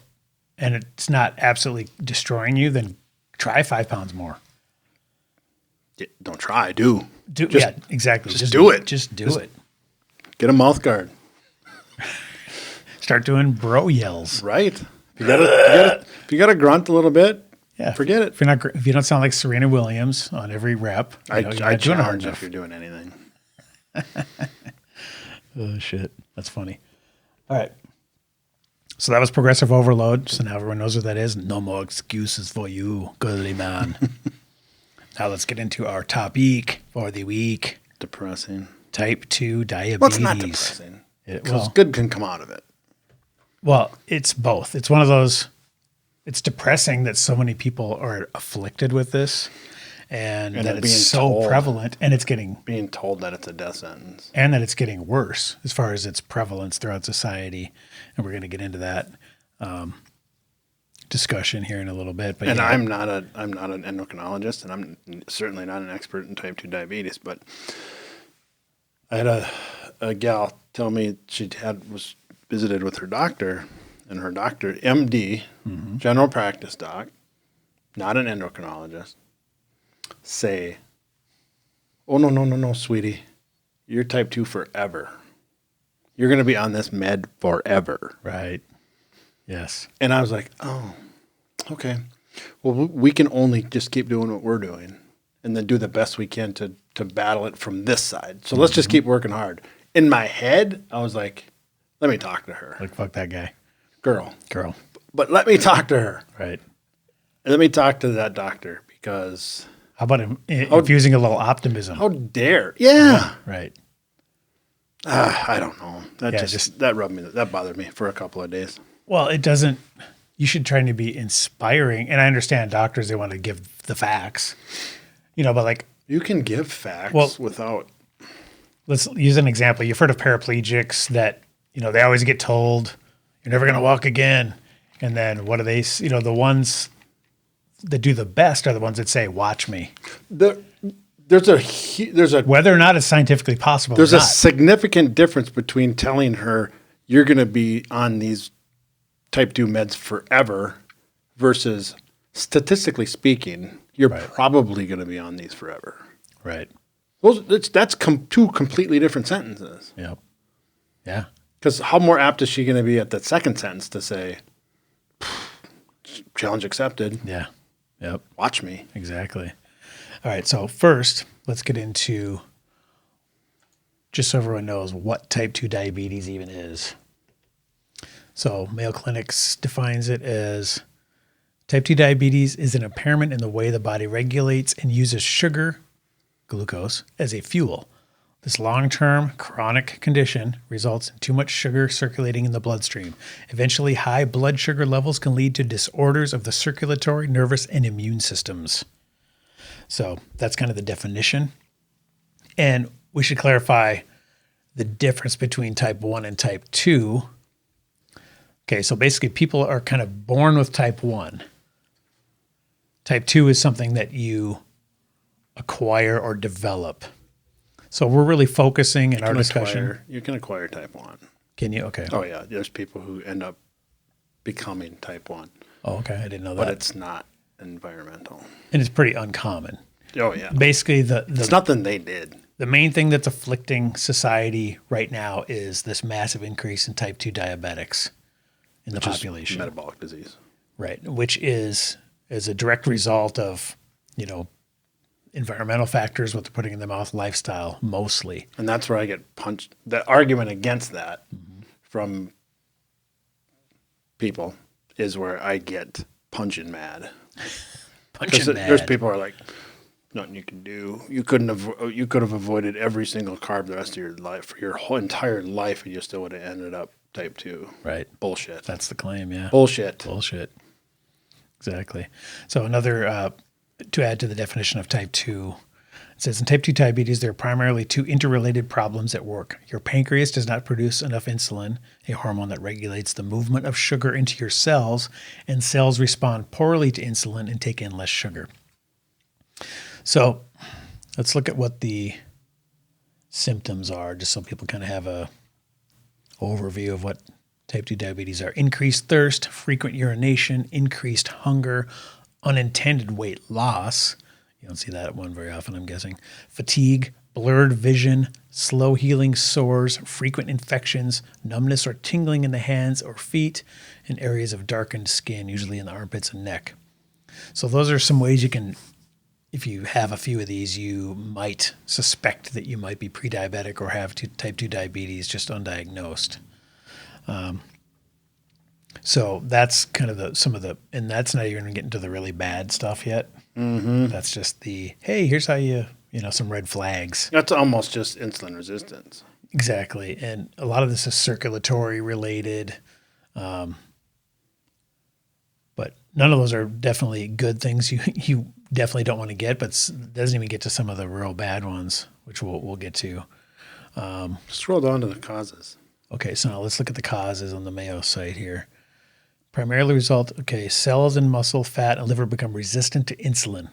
and it's not absolutely destroying you, then try 5 pounds more. Don't try. Do. Yeah, exactly. Just do it. Just do it. Get a mouth guard. Start doing bro yells. Right. If you gotta grunt a little bit, Yeah, forget it. If you don't sound like Serena Williams on every rep, I you're not doing it hard challenge enough. if you're doing anything. Oh shit, that's funny. All right, so that was progressive overload. So now everyone knows what that is. No more excuses for you, girly man. Now let's get into our topic for the week: Depressing. type 2 diabetes. Well, it's not depressing. Because good can come out of it. Well, it's both. It's one of those, it's depressing that so many people are afflicted with this and that it's so prevalent and it's being told that it's a death sentence and that it's getting worse as far as its prevalence throughout society. And we're going to get into that discussion here in a little bit. But and I'm not an endocrinologist, and I'm certainly not an expert in type 2 diabetes, but I had a gal tell me she was visited with her doctor, and her doctor, MD, general practice doc, not an endocrinologist, say, "Oh, no, sweetie. You're type 2 forever. You're going to be on this med forever." Right. Yes. And I was like, oh, okay. Well, we can only just keep doing what we're doing and then do the best we can to battle it from this side. So let's just keep working hard. In my head, I was like, let me talk to her. Like, fuck that guy. Girl. But let me talk to her. Right. And let me talk to that doctor because... How about infusing a little optimism? How dare. Yeah. Right. I don't know. That bothered me for a couple of days. Well, it doesn't, you should try to be inspiring. And I understand doctors, they want to give the facts, but like. You can give facts without. Let's use an example. You've heard of paraplegics that, they always get told, you're never going to walk again. And then what do they, the ones that do the best are the ones that say, watch me. There's a whether or not it's scientifically possible. There's a significant difference between telling her you're going to be on these type 2 meds forever versus statistically speaking, you're probably going to be on these forever. Right. That's two completely different sentences. Yep. Yeah. Because how more apt is she going to be at that second sentence to say, challenge accepted. Yeah. Yep. Watch me. Exactly. All right. So first, let's get into, just so everyone knows what type 2 diabetes even is. So Mayo Clinics defines it as type 2 diabetes is an impairment in the way the body regulates and uses sugar, glucose, as a fuel. This long-term chronic condition results in too much sugar circulating in the bloodstream. Eventually, high blood sugar levels can lead to disorders of the circulatory, nervous, and immune systems. So that's kind of the definition. And we should clarify the difference between type 1 and type 2. Okay, so basically people are kind of born with type 1. Type 2 is something that you acquire or develop. So we're really focusing in our discussion. You can acquire type 1. Can you? Okay. Oh, yeah. There's people who end up becoming type 1. Oh, okay. I didn't know that. But it's not environmental. And it's pretty uncommon. Oh, yeah. Basically, it's nothing they did. The main thing that's afflicting society right now is this massive increase in type 2 diabetics in the population. Metabolic disease. Right. Which is a direct result of, environmental factors, what they're putting in their mouth, lifestyle, mostly. And that's where I get punched. The argument against that from people is where I get punching mad. There's people who are like, nothing you can do. You could have avoided every single carb the rest of your life, for your whole entire life, and you still would have ended up type 2. Right. Bullshit. That's the claim, yeah. Bullshit. Exactly. So another, to add to the definition of type 2, it says in type 2 diabetes, there are primarily two interrelated problems at work. Your pancreas does not produce enough insulin, a hormone that regulates the movement of sugar into your cells, and cells respond poorly to insulin and take in less sugar. So let's look at what the symptoms are, just so people kind of have a overview of what type 2 diabetes are. Increased thirst, frequent urination, increased hunger, unintended weight loss. You don't see that one very often, I'm guessing. Fatigue, blurred vision, slow healing sores, frequent infections, numbness or tingling in the hands or feet, and areas of darkened skin, usually in the armpits and neck. So those are some ways you can, if you have a few of these, you might suspect that you might be pre-diabetic or have type 2 diabetes just undiagnosed. So that's kind of and that's not even getting to the really bad stuff yet. Mm-hmm. That's just hey, here's how some red flags. That's almost just insulin resistance. Exactly. And a lot of this is circulatory related. But none of those are definitely good things you definitely don't want to get, but it doesn't even get to some of the real bad ones, which we'll get to. Scroll down to the causes. Okay, so now let's look at the causes on the Mayo site here. Primarily cells in muscle, fat, and liver become resistant to insulin.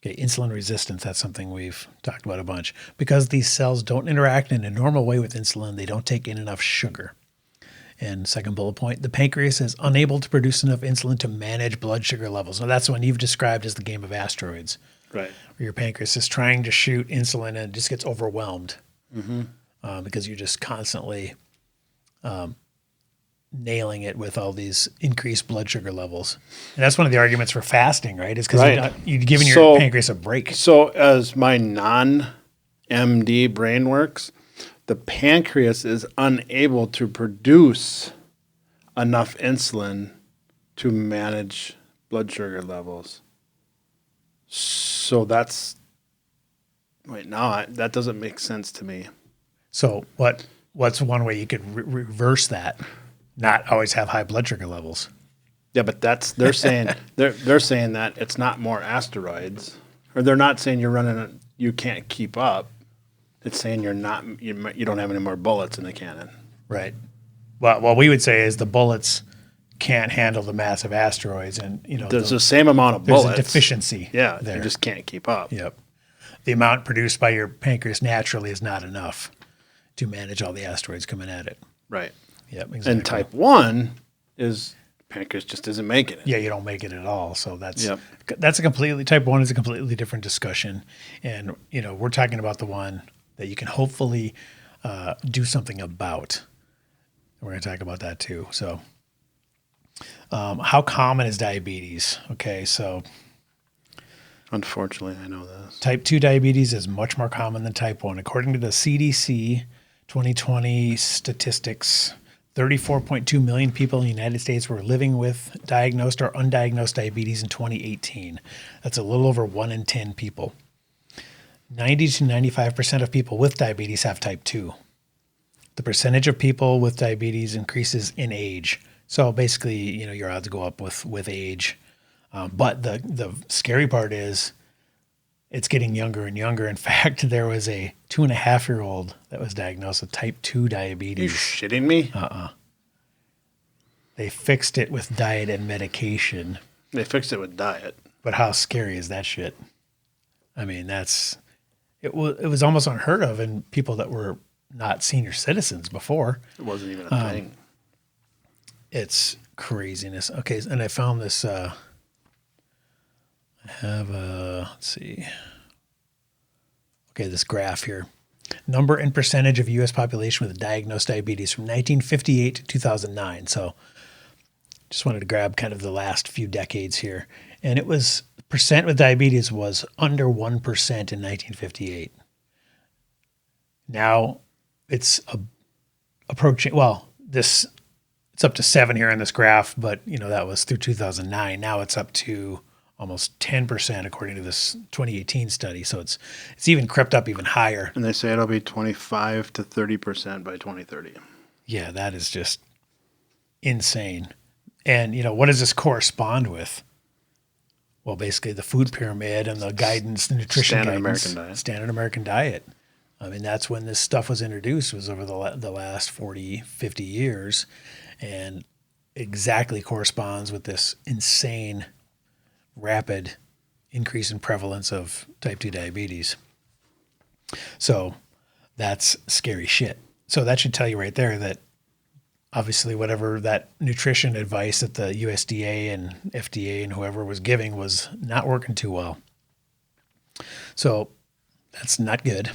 Okay, insulin resistance, that's something we've talked about a bunch. Because these cells don't interact in a normal way with insulin, they don't take in enough sugar. And second bullet point, the pancreas is unable to produce enough insulin to manage blood sugar levels. Now that's one you've described as the game of asteroids. Right. Where your pancreas is trying to shoot insulin and it just gets overwhelmed because you're just constantly nailing it with all these increased blood sugar levels. And that's one of the arguments for fasting, right? Is because you're giving your pancreas a break. So as my non-MD brain works, the pancreas is unable to produce enough insulin to manage blood sugar levels. So that doesn't make sense to me. So what's one way you could reverse that? Not always have high blood sugar levels. Yeah, but they're saying they're saying that it's not more asteroids, or they're not saying you can't keep up. It's saying you don't have any more bullets in the cannon. Right. Well, what we would say is the bullets can't handle the massive asteroids, and there's the same amount of bullets. There's a deficiency. Yeah, there. You just can't keep up. Yep. The amount produced by your pancreas naturally is not enough to manage all the asteroids coming at it. Right. Yep. Exactly. And type 1 is pancreas just isn't making it. Yeah, you don't make it at all. So that's type 1 is a completely different discussion, and we're talking about the one that you can hopefully do something about. We're going to talk about that too. So, how common is diabetes? Okay, so unfortunately, I know this. Type 2 diabetes is much more common than type 1. According to the CDC 2020 statistics, 34.2 million people in the United States were living with diagnosed or undiagnosed diabetes in 2018. That's a little over 1 in 10 people. 90 to 95% of people with diabetes have type 2. The percentage of people with diabetes increases in age. So basically, your odds go up with age. But the scary part is it's getting younger and younger. In fact, there was a 2.5-year-old that was diagnosed with type 2 diabetes. Are you shitting me? They fixed it with diet and medication. They fixed it with diet. But how scary is that shit? I mean, it was almost unheard of in people that were not senior citizens before. It wasn't even a thing. It's craziness. Okay, and I found this. I have let's see. Okay, this graph here. Number and percentage of U.S. population with diagnosed diabetes from 1958 to 2009. So just wanted to grab kind of the last few decades here. And it was percent with diabetes was under 1% in 1958. Now it's approaching, it's up to 7 here in this graph, but that was through 2009. Now it's up to almost 10% according to this 2018 study. So it's even crept up even higher. And they say it'll be 25 to 30% by 2030. Yeah, that is just insane. And what does this correspond with? Well, basically the food pyramid and the guidance, the nutrition Standard American diet. I mean, that's when this stuff was introduced, was over the last 40, 50 years, and exactly corresponds with this insane, rapid increase in prevalence of type 2 diabetes. So that's scary shit. So that should tell you right there that obviously whatever that nutrition advice that the USDA and FDA and whoever was giving was not working too well. So that's not good.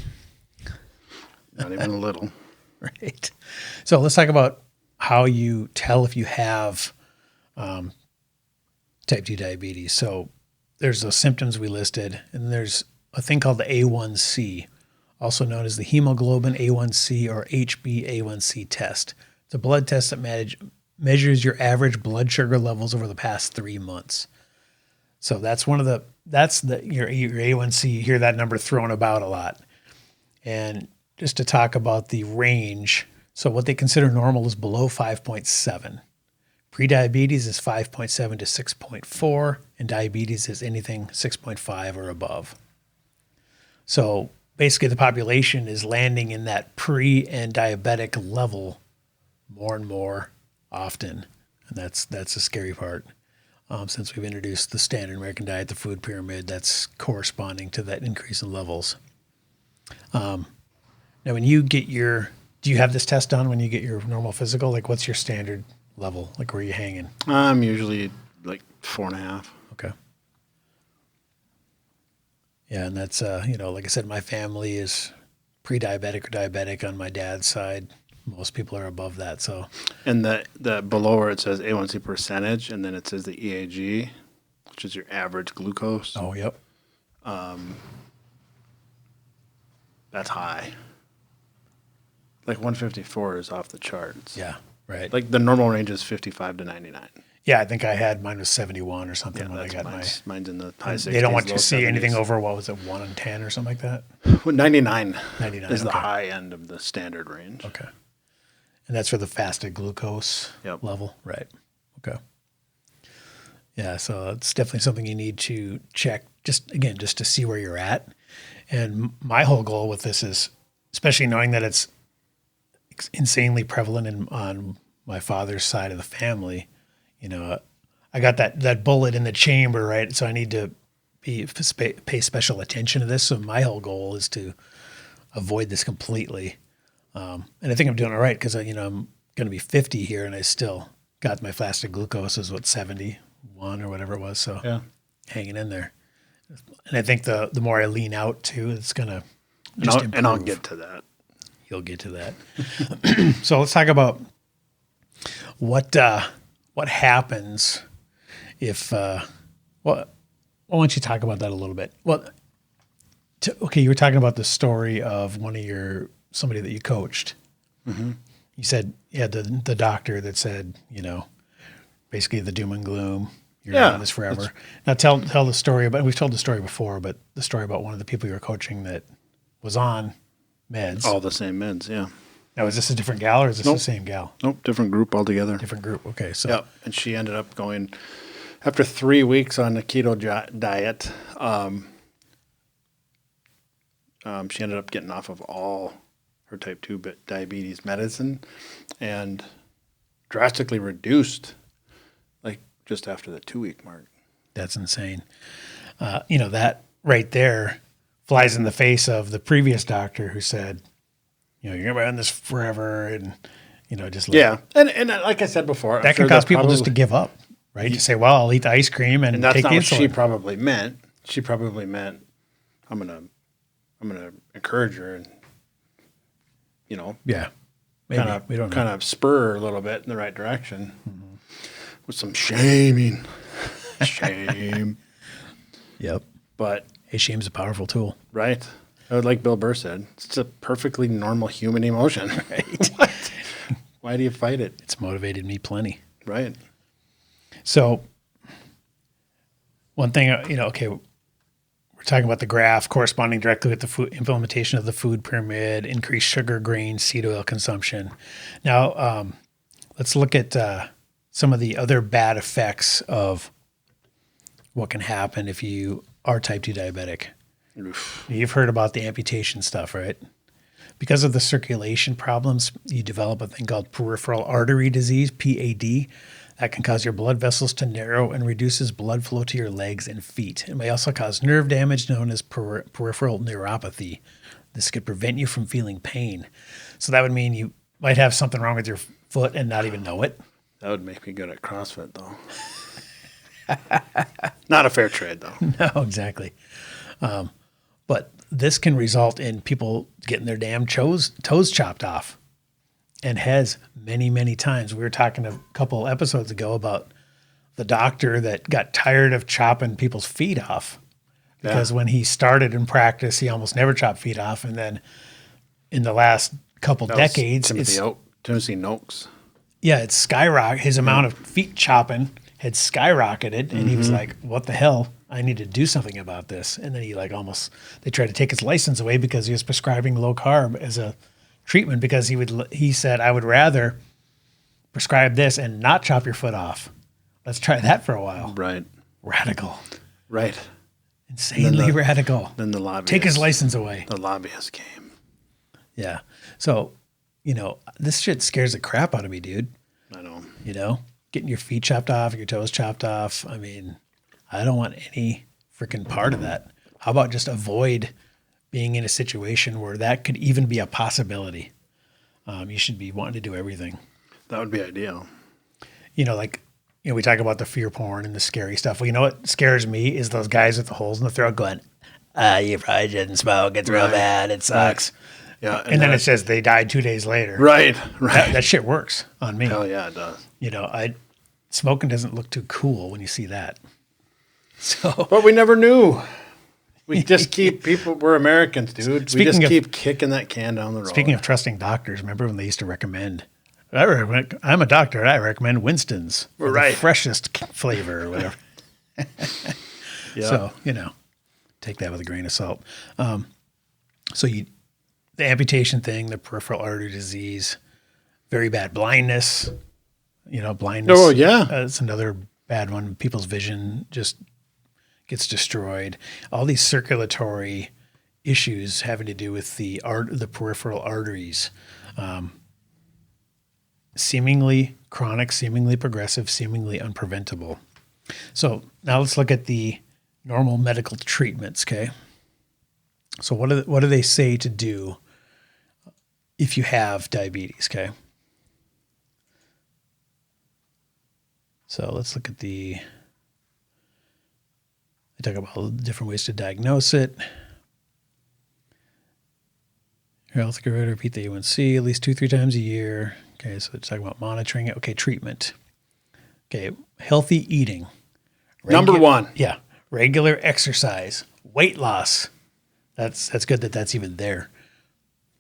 Not even a little. Right. So let's talk about how you tell if you have type 2 diabetes. So there's those symptoms we listed, and there's a thing called the A1C, also known as the hemoglobin A1C or HbA1c test. It's a blood test that measures your average blood sugar levels over the past 3 months. So that's your A1C. You hear that number thrown about a lot. And just to talk about the range. So what they consider normal is below 5.7. Prediabetes is 5.7 to 6.4, and diabetes is anything 6.5 or above. So basically the population is landing in that pre and diabetic level more and more often. And that's the scary part. Since we've introduced the standard American diet, the food pyramid, that's corresponding to that increase in levels. Now, when you get do you have this test done when you get your normal physical? Like, what's your standard level? Like, where are you hanging? I'm usually like 4.5. Okay. Yeah, and that's, like I said, my family is pre-diabetic or diabetic on my dad's side. Most people are above that, so. And the below where it says A1C percentage, and then it says the EAG, which is your average glucose. Oh, yep. That's high. Like 154 is off the charts. Yeah, right. Like the normal range is 55 to 99. Yeah, I think mine was 71 or something when I got mine's in the high 60s. They don't want you low to see 70s. anything over, what was it, 1 in 10 or something like that? Well, 99. 99 is the okay. high end of the standard range. Okay. And that's for the fasted glucose Yep. level? Right. Okay. Yeah, so it's definitely something you need to check just to see where you're at. And my whole goal with this is, especially knowing that it's insanely prevalent on my father's side of the family, I got that bullet in the chamber, right? So I need to pay special attention to this. So my whole goal is to avoid this completely. And I think I'm doing all right because, I'm going to be 50 here and I still got my fasted glucose is 71 or whatever it was. So Yeah. hanging in there. And I think the more I lean out too, it's going to just improve. And I'll get to that. You'll get to that. So let's talk about what happens if, why don't you talk about that a little bit? Well, you were talking about the story of somebody that you coached. Mm-hmm. You said, the doctor that said, basically the doom and gloom. You're doing this forever. Now tell the story about, we've told the story before, but the story about one of the people you were coaching that was on meds. All the same meds, yeah. Now, is this a different gal or is this Nope. the same gal? Nope, different group altogether. Different group. Okay. So, Yep. And she ended up going, after 3 weeks on the keto diet, she ended up getting off of all her type 2 diabetes medicine and drastically reduced, like just after the 2-week mark. that's insane. That right there flies in the face of the previous doctor who said, you're going to be on this forever. And, just And like I said before, that can cause people just to give up, right? Just say, well, I'll eat the ice cream and that's take not the what insulin. she probably meant. She probably meant, I'm gonna encourage her and, Yeah. Maybe. We don't know. kind of spur her a little bit in the right direction with some shaming. Shame. Yep. But, Hey, shame's a powerful tool. right. Like Bill Burr said, it's a perfectly normal human emotion. Right. What? Why do you fight it? It's motivated me plenty. Right. So one thing, we're talking about the graph corresponding directly with the food implementation of the food pyramid, increased sugar, grain, seed oil consumption. Now, let's look at some of the other bad effects of what can happen if you are type 2 diabetic. Oof. You've heard about the amputation stuff, right? Because of the circulation problems, you develop a thing called peripheral artery disease, PAD. That can cause your blood vessels to narrow and reduces blood flow to your legs and feet. It may also cause nerve damage known as peripheral neuropathy. This could prevent you from feeling pain. So that would mean you might have something wrong with your foot and not even know it. That would make me good at CrossFit, though. Not a fair trade, though. No, exactly. But this can result in people getting their damn toes chopped off, and has many, many times. We were talking a couple episodes ago about the doctor that got tired of chopping people's feet off because when he started in practice, he almost never chopped feet off. And then in the last couple decades, Timothy Noakes. it's skyrocketed. His amount of feet chopping had skyrocketed, and he was like, "What the hell? I need to do something about this." And then he like they tried to take his license away because he was prescribing low carb as a treatment because he said, "I would rather prescribe this and not chop your foot off. Let's try that for a while." Right. Radical, Right. insanely radical. Then the lobbyist. Take his license away. The lobbyist came. Yeah. So, this shit scares the crap out of me, dude. I know. Getting your feet chopped off, your toes chopped off. I mean, I don't want any freaking part of that. How about just avoid being in a situation where that could even be a possibility? You should be wanting to do everything. That would be ideal. We talk about the fear porn and the scary stuff. Well, you know what scares me is those guys with the holes in the throat going, you probably shouldn't smoke. It's real bad. It sucks. Yeah. And then it says they died 2 days later. Right. That shit works on me. Hell yeah, it does. Smoking doesn't look too cool when you see that. So, But we never knew. We just we're Americans, dude. We just keep kicking that can down the road. Speaking of trusting doctors, remember when they used to recommend, I'm a doctor, and I recommend Winston's for the freshest flavor or whatever. Yeah. So, take that with a grain of salt. The amputation thing, the peripheral artery disease, very bad blindness, blindness. Oh, yeah. That's another bad one. People's vision just gets destroyed. All these circulatory issues having to do with the peripheral arteries, seemingly chronic, seemingly progressive, seemingly unpreventable. So now let's look at the normal medical treatments. Okay. So what do they say to do if you have diabetes? Okay. So let's look at they talk about different ways to diagnose it. Your health care, repeat the A1C at least 2-3 times a year. Okay, so let's talk about monitoring it. Okay, treatment. Okay, healthy eating. Number one. Yeah, regular exercise, weight loss. That's good that's even there.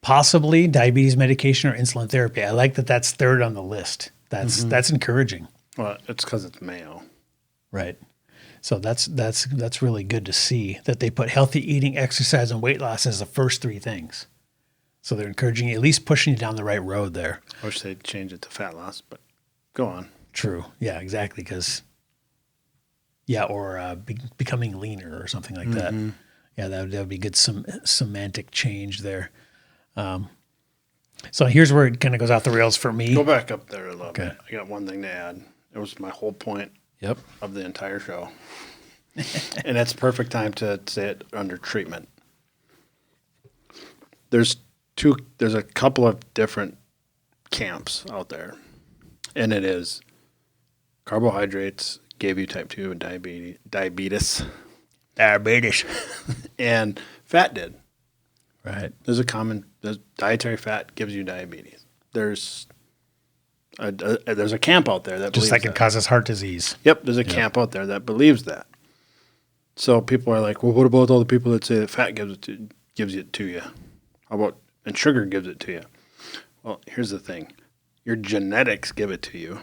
Possibly diabetes medication or insulin therapy. I like that that's third on the list. That's encouraging. Well, it's because it's Mayo. Right. So that's really good to see that they put healthy eating, exercise, and weight loss as the first three things. So they're encouraging you, at least pushing you down the right road there. I wish they'd change it to fat loss, but go on. True. Yeah, exactly. Or becoming leaner or something like that. Yeah, that would be good. Some semantic change there. So here's where it kind of goes off the rails for me. Go back up there a little bit. I got one thing to add. It was my whole point of the entire show. And it's perfect time to say it under treatment. There's a couple of different camps out there. And it is carbohydrates gave you type 2 diabetes. And fat did. Right. There's dietary fat gives you diabetes. There's a camp out there that just believes like that. it causes heart disease. Yep, there's a camp out there that believes that. So people are like, well, what about all the people that say that fat gives it to you? How about and sugar gives it to you? Well, here's the thing. Your genetics give it to you.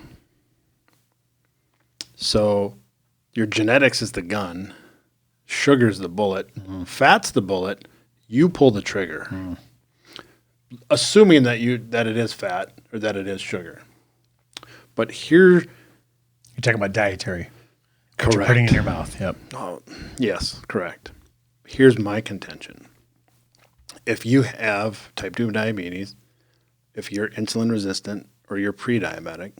So your genetics is the gun. Sugar's the bullet. Fat's the bullet. You pull the trigger. Assuming that it is fat or that it is sugar. But here You're talking about dietary. What correct. you're putting in your mouth. Yep. Oh, yes, correct. Here's my contention. If you have type 2 diabetes, if you're insulin resistant or you're pre-diabetic,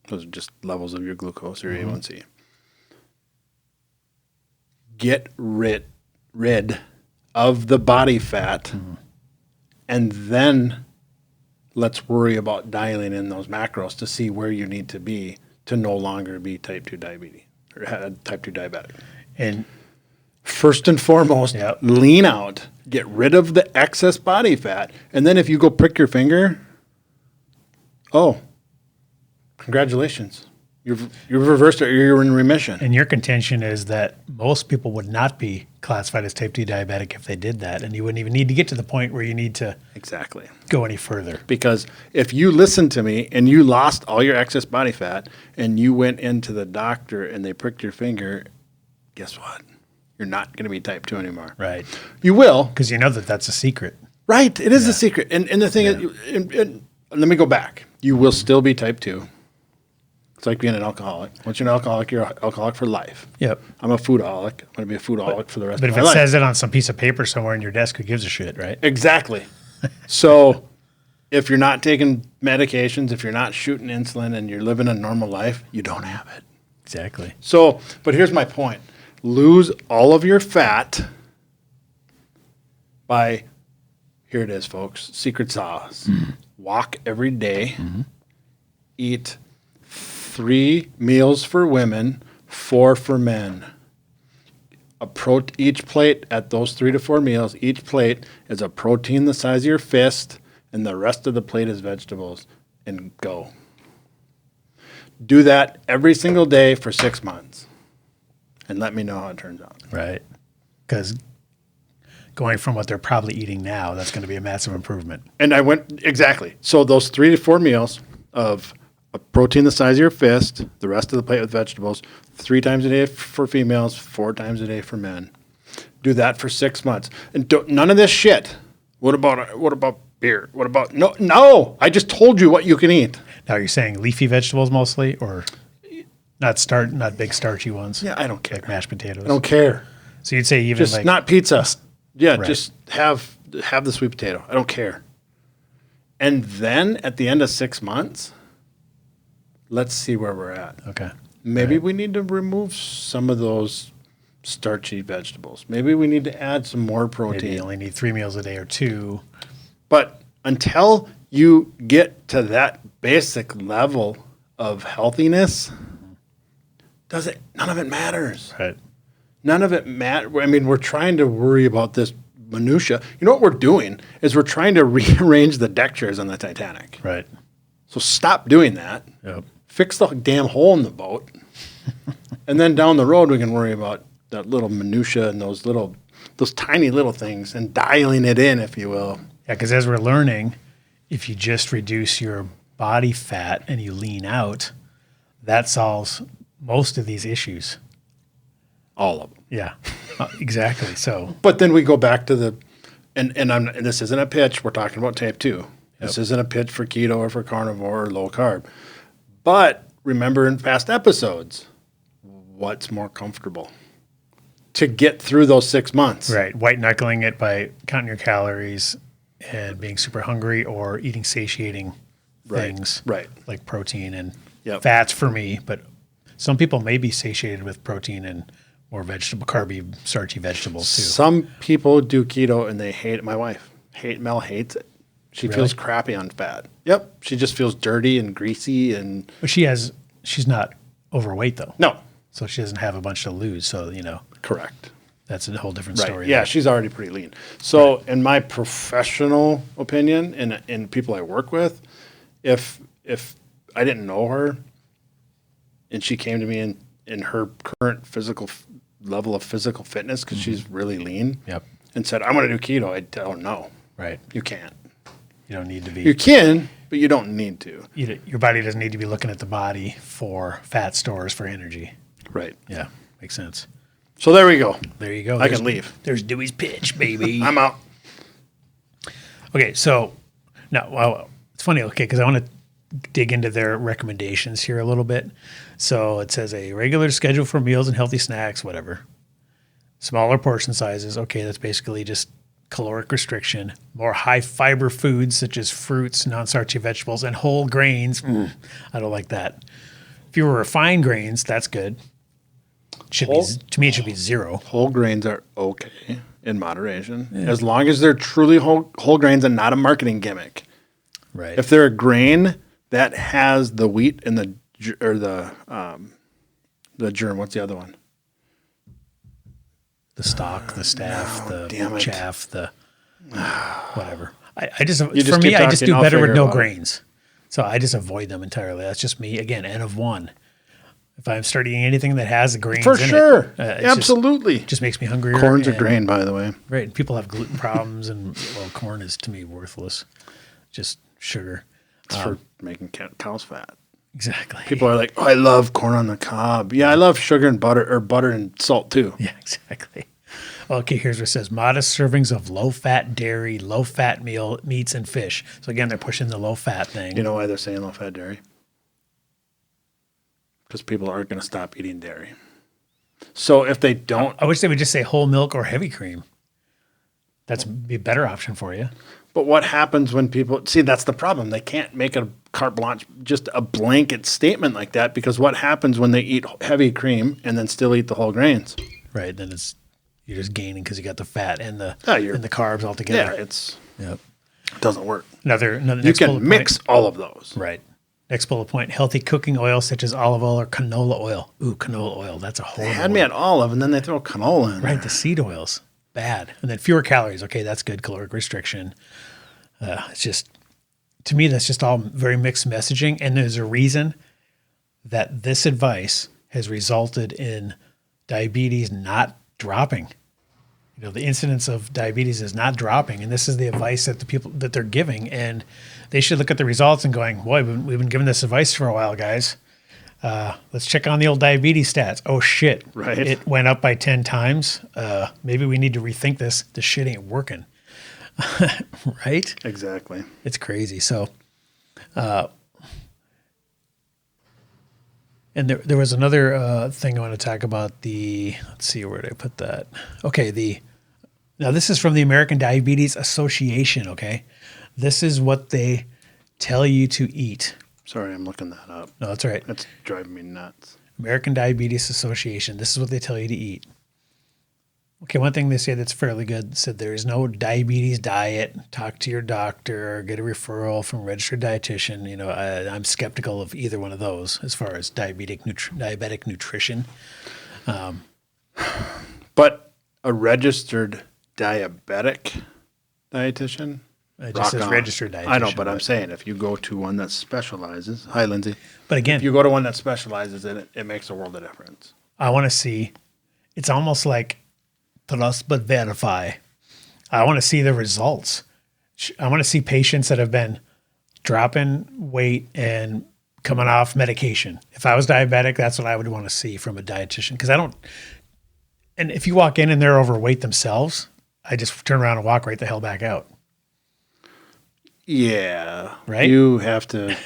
those are just levels of your glucose or A1C, get rid of the body fat, and then let's worry about dialing in those macros to see where you need to be to no longer be type 2 diabetes or type 2 diabetic. And First and foremost, lean out, get rid of the excess body fat, and then if you go prick your finger, oh, congratulations. You've reversed it, or you're in remission. And your contention is that most people would not be classified as type 2 diabetic if they did that, and you wouldn't even need to get to the point where you need to Exactly. go any further. Because if you listened to me and you lost all your excess body fat and you went into the doctor and they pricked your finger, guess what? You're not going to be type 2 anymore. Right. You will. Because you know that that's a secret. Right. It is a secret. And the thing is, and let me go back. You will still be type 2. It's like being an alcoholic. Once you're an alcoholic, you're an alcoholic for life. Yep. I'm a foodaholic. I'm going to be a foodaholic for the rest But of if my it life. says it on some piece of paper somewhere in your desk, who gives a shit, right? Exactly. So if you're not taking medications, if you're not shooting insulin and you're living a normal life, you don't have it. Exactly. So, but here's my point. Lose all of your fat by, here it is, folks, secret sauce. Walk every day. Eat 3 meals for women, 4 for men. Each plate at those 3 to 4 meals, each plate is a protein the size of your fist, and the rest of the plate is vegetables. And go. Do that every single day for 6 months. And let me know how it turns out. Right. Because going from what they're probably eating now, that's going to be a massive improvement. And I went, exactly. So those 3 to 4 meals of a protein the size of your fist, the rest of the plate with vegetables, 3 times a day for females, 4 times a day for men. Do that for 6 months. And none of this shit. What about beer? What about, no, I just told you what you can eat. Now, you're saying leafy vegetables mostly, or not big starchy ones? Yeah, I don't care. Like mashed potatoes? I don't care. So you'd say even Just like not pizza. Yeah, Right. just have the sweet potato. I don't care. And then at the end of 6 months, let's see where we're at. Okay. Maybe we need to remove some of those starchy vegetables. Maybe we need to add some more Maybe protein. you only need 3 meals a day or 2. But until you get to that basic level of healthiness, none of it matters. Right. None of it matters. I mean, we're trying to worry about this minutia. You know what we're doing is we're trying to rearrange the deck chairs on the Titanic. Right. So stop doing that. Yep. Fix the damn hole in the boat. And then down the road, we can worry about that little minutia and those tiny little things and dialing it in, if you will. Yeah, because as we're learning, if you just reduce your body fat and you lean out, that solves most of these issues. All of them. Yeah, exactly. So, But then we go back to and this isn't a pitch. We're talking about type 2. This isn't a pitch for keto or for carnivore or low carb. But remember in past episodes, what's more comfortable to get through those 6 months? right, white knuckling it by counting your calories and being super hungry, or eating satiating things, right. like protein and Yep. fats for me. But some people may be satiated with protein and more carby, starchy vegetables too. Some people do keto and they hate it. My wife, Mel hates it. She feels crappy on fat. Yep. She just feels dirty and greasy and But she's not overweight though. no. So she doesn't have a bunch to lose. So, Correct. that's a whole different Right. story. Yeah, there. she's already pretty lean. So, in my professional opinion, and in people I work with, if I didn't know her, and she came to me in her current level of physical fitness, because she's really lean, Yep. and said, "I'm going to do keto," I'd tell her, "No, Right. you can't. You don't need to be. You can, but you don't need to." Your body doesn't need to be looking at the body for fat stores for energy. Right. Yeah, makes sense. So there we go. There you go. I can leave. There's Dewey's pitch, baby. I'm out. Okay, so now, well, it's funny, okay, because I want to dig into their recommendations here a little bit. So it says a regular schedule for meals and healthy snacks, whatever. Smaller portion sizes, okay, that's basically just caloric restriction. More high fiber foods such as fruits, non-starchy vegetables, and whole grains. I don't like that. Fewer refined grains, that's good. To me, it should be 0. Whole grains are okay in moderation, as long as they're truly whole grains and not a marketing gimmick. Right. If they're a grain that has the wheat and the germ, what's the other one? The stalk, the staff, damn the it. chaff, the whatever. I just just for me, keep I just talking, do I'll better with figure no it out. grains. So I just avoid them entirely. That's just me. Again, N of 1. If I'm starting eating anything that has grains For in sure. it, Absolutely. just makes me hungrier. Corn's a and- grain, by the way. Right. And people have gluten problems, and well, corn is to me worthless. Just sugar. It's for making cows fat. Exactly. People are like, oh, I love corn on the cob. Yeah, I love sugar and butter, or butter and salt too. Yeah, exactly. Okay, here's what it says. Modest servings of low-fat dairy, low-fat meats, and fish. So again, they're pushing the low-fat thing. You know why they're saying low-fat dairy? Because people aren't going to stop eating dairy. So if they don't... I wish they would just say whole milk or heavy cream. That's be a better option for you. But what happens when people... See, that's the problem. They can't make a carte blanche, just a blanket statement like that, because what happens when they eat heavy cream and then still eat the whole grains? Right, then you're just gaining because you got the fat and the carbs all Yeah, together. it Yep. doesn't work. Another You next bullet can mix point. all of those. Right. Next bullet point: healthy cooking oil such as olive oil or canola oil. Ooh, canola oil. That's a They horrible. had me one. at olive, and then they throw canola in Right, there. the seed oils, bad. And then fewer calories. Okay, that's good. Caloric restriction. It's just, to me, that's just all very mixed messaging. And there's a reason that this advice has resulted in diabetes not dropping. You know, the incidence of diabetes is not dropping, and this is the advice that the people that they're giving, and they should look at the results and going, "Boy, we've been giving this advice for a while, guys. Let's check on the old diabetes stats. Oh shit, Right. It went up by 10 times. Maybe we need to rethink this. This shit ain't working." Right? Exactly. It's crazy. So, and there was another thing I want to talk about. Let's see, where did I put that? Okay, now this is from the American Diabetes Association. Okay, this is what they tell you to eat. Sorry, I'm looking that up. No, that's all right. That's driving me nuts. American Diabetes Association. This is what they tell you to eat. Okay, one thing they say that's fairly good said there is no diabetes diet. Talk to your doctor, get a referral from a registered dietitian. You know, I'm skeptical of either one of those as far as diabetic nutrition. But a registered diabetic dietitian? It rock just says on. registered dietitian. I know, but I'm saying if you go to one that specializes, hi, Lindsay. But again, If you go to one that specializes in it, it makes a world of difference. I want to see, it's almost like trust but verify. I want to see the results. I want to see patients that have been dropping weight and coming off medication. If I was diabetic, that's what I would want to see from a dietitian. Because and if you walk in and they're overweight themselves, I just turn around and walk right the hell back out. Yeah. Right? You have to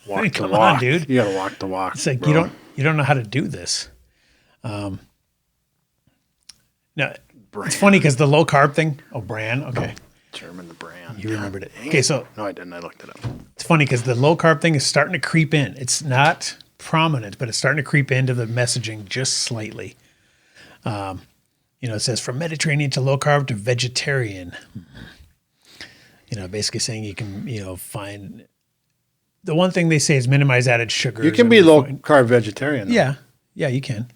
walk the Come walk. on, dude. You got to walk the walk. It's like bro. you don't know how to do this. No, Bran. it's funny because the low carb thing. Oh, bran. Okay, German the brand. you remembered it. Okay, so No, I didn't. I looked it up. it's funny because the low carb thing is starting to creep in. It's not prominent, but it's starting to creep into the messaging just slightly. It says from Mediterranean to low carb to vegetarian. Basically saying you can, find. The one thing they say is minimize added sugar. You can be low carb vegetarian. Though. Yeah, you can.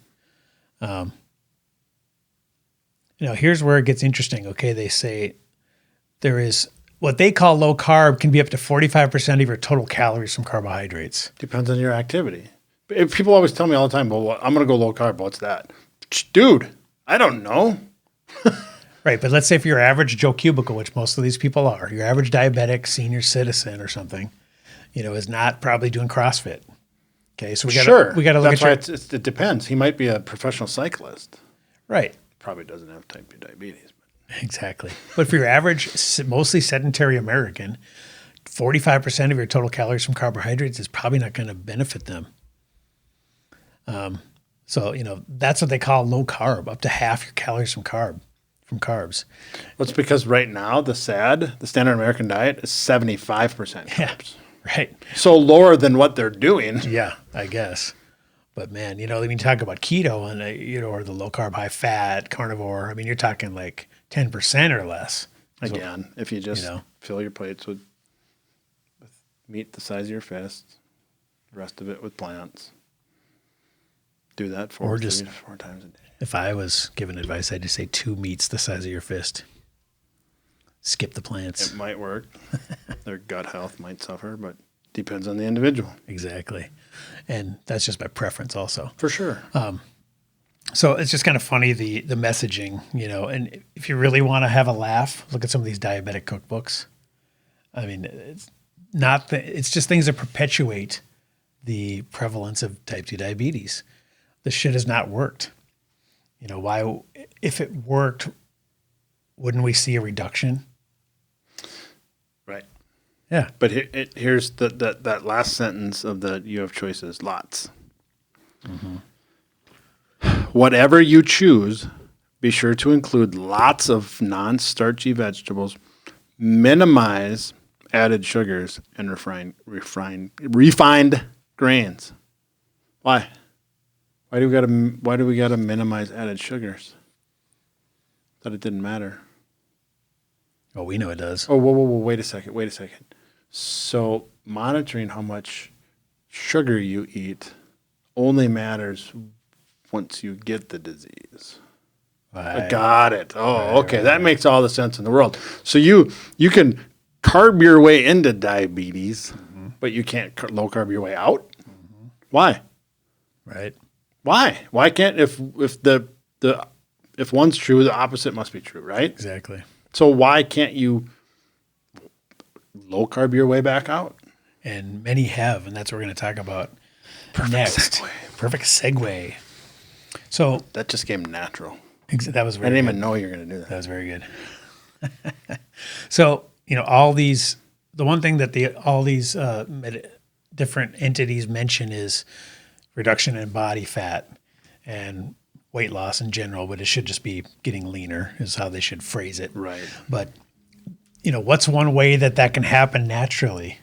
Here's where it gets interesting. Okay, they say there is what they call low carb can be up to 45% of your total calories from carbohydrates. Depends on your activity. If people always tell me all the time, well, I'm going to go low carb. What's that? Dude, I don't know. Right, but let's say for your average Joe Cubicle, which most of these people are, your average diabetic senior citizen or something, is not probably doing CrossFit. Okay, so we got to look That's at why it depends. He might be a professional cyclist. right. Probably doesn't have type 2 diabetes. But. Exactly. But for your average, mostly sedentary American, 45% of your total calories from carbohydrates is probably not going to benefit them. So that's what they call low carb, up to half your calories from carbs. Well, it's because right now the standard American diet is 75% carbs. Yeah, right. So lower than what they're doing. Yeah, I guess. But man, when you talk about keto and or the low carb, high fat, carnivore, I mean, you're talking like 10% or less. Again, if you just fill your plates with meat the size of your fist, the rest of it with plants. Do that 3 to 4 times a day. If I was giving advice, I'd just say 2 meats the size of your fist. Skip the plants. It might work. Their gut health might suffer, but depends on the individual. Exactly. And that's just by preference also. For sure. So it's just kind of funny, the messaging, and if you really want to have a laugh, look at some of these diabetic cookbooks. I mean, it's just things that perpetuate the prevalence of type 2 diabetes. This shit has not worked. Why, if it worked, wouldn't we see a reduction? Right. Yeah. But here's that last sentence of the you have choices, lots. Mm-hmm. Whatever you choose, be sure to include lots of non-starchy vegetables, minimize added sugars, and refined grains. Why? Why do we gotta minimize added sugars? Thought it didn't matter. Oh, we know it does. Oh, whoa, wait a second. So monitoring how much sugar you eat only matters once you get the disease. I got it. Oh, okay. That makes all the sense in the world. So you can carb your way into diabetes, but you can't low carb your way out? Mm-hmm. Why? Right. Why? Why can't if one's true, the opposite must be true, right? Exactly. So why can't you low carb your way back out? And many have, and that's what we're going to talk about next. Perfect segue. So That just came natural. that was I very didn't good. even know you were going to do That that. was very good. So, all these, the one thing that all these different entities mention is reduction in body fat and weight loss in general, but it should just be getting leaner is how they should phrase it. Right. But, what's one way that can happen naturally?